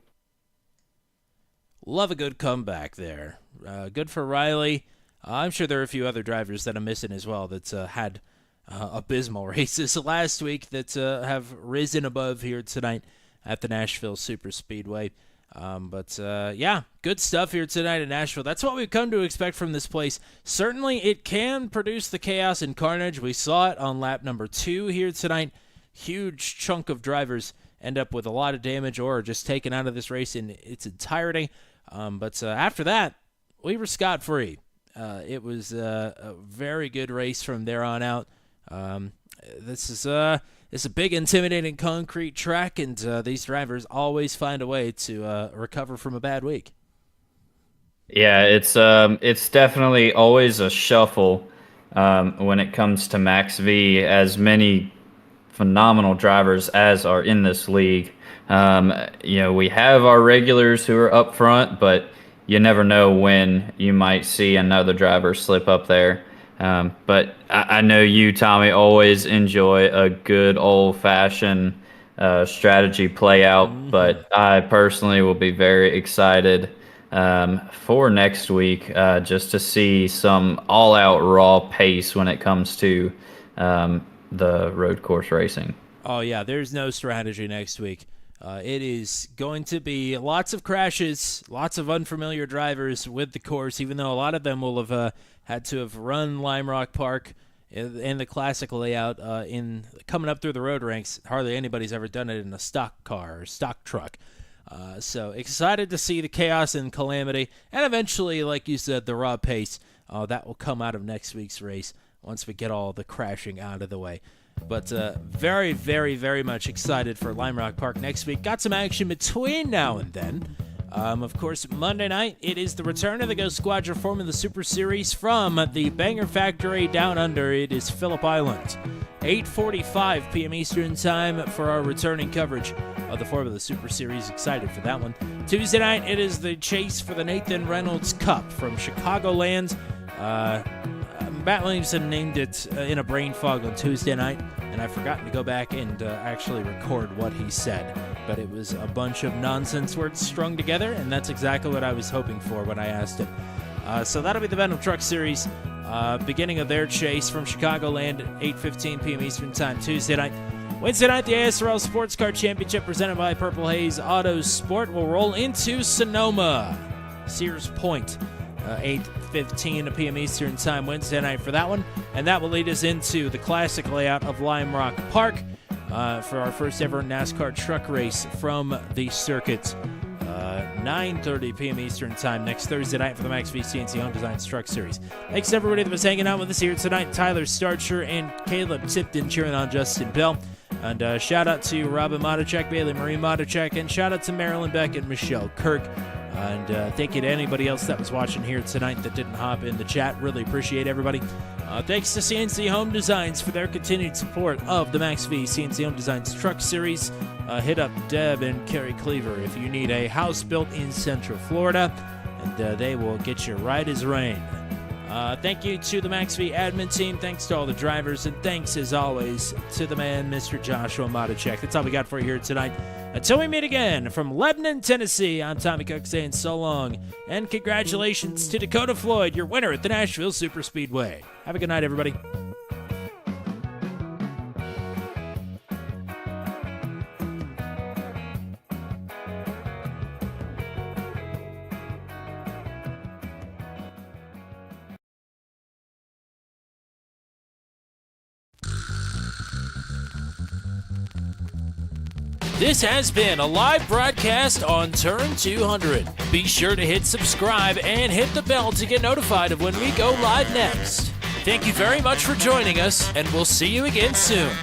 G: Love a good comeback there. Good for Riley. I'm sure there are a few other drivers that I'm missing as well that had abysmal races last week that have risen above here tonight at the Nashville Super Speedway. Yeah, good stuff here tonight in Nashville. That's what we've come to expect from this place. Certainly it can produce the chaos and carnage. We saw it on lap number 2 here tonight. Huge chunk of drivers end up with a lot of damage or just taken out of this race in its entirety. After that, we were scot-free. It was a very good race from there on out. This is a big, intimidating concrete track, and these drivers always find a way to recover from a bad week.
H: Yeah, it's definitely always a shuffle when it comes to Max V, as many phenomenal drivers as are in this league. We have our regulars who are up front, but you never know when you might see another driver slip up there. But I know you, Tommy, always enjoy a good old-fashioned strategy play out, but I personally will be very excited for next week just to see some all-out raw pace when it comes to the road course racing.
G: Oh, yeah, there's no strategy next week. It is going to be lots of crashes, lots of unfamiliar drivers with the course, even though a lot of them will have had to have run Lime Rock Park in the classic layout in coming up through the road ranks. Hardly anybody's ever done it in a stock car or stock truck. So excited to see the chaos and calamity, and eventually, like you said, the raw pace that will come out of next week's race once we get all the crashing out of the way. But very, very, very much excited for Lime Rock Park next week. Got some action between now and then. Of course, Monday night, it is the return of the Ghost Squadron Formula Super Series from the Banger Factory down under. It is Phillip Island. 8:45 p.m. Eastern Time for our returning coverage of the Formula Super Series. Excited for that one. Tuesday night, it is the chase for the Nathan Reynolds Cup from Chicagoland. Matt Williamson named it in a brain fog on Tuesday night, and I've forgotten to go back and actually record what he said. But it was a bunch of nonsense words strung together, and that's exactly what I was hoping for when I asked him. So that'll be the Venom Truck Series, beginning of their chase from Chicagoland at 8:15 p.m. Eastern Time Tuesday night. Wednesday night, the ASRL Sports Car Championship presented by Purple Haze Auto Sport will roll into Sonoma, Sears Point. 8:15 p.m. Eastern Time Wednesday night for that one, and that will lead us into the classic layout of Lime Rock Park for our first ever NASCAR truck race from the circuit. 9:30 p.m. Eastern Time next Thursday night for the Max V CNC Home Designs Truck Series. Thanks to everybody that was hanging out with us here tonight. Tyler Starcher and Caleb Tipton cheering on Justin Bell. And shout out to Robin Motichek, Bailey Marie Motichek, and shout out to Marilyn Beck and Michelle Kirk. And thank you to anybody else that was watching here tonight that didn't hop in the chat. Really appreciate everybody. Thanks to CNC Home Designs for their continued support of the Max V CNC Home Designs Truck Series. Hit up Deb and Carrie Cleaver if you need a house built in Central Florida, and they will get you right as rain. Thank you to the Max V admin team. Thanks to all the drivers, and thanks as always to the man, Mr. Joshua Motichek. That's all we got for you here tonight. Until we meet again from Lebanon, Tennessee, I'm Tommy Cook saying so long, and congratulations to Dakota Floyd, your winner at the Nashville Superspeedway. Have a good night, everybody. This has been a live broadcast on Turn 200. Be sure to hit subscribe and hit the bell to get notified of when we go live next. Thank you very much for joining us, and we'll see you again soon.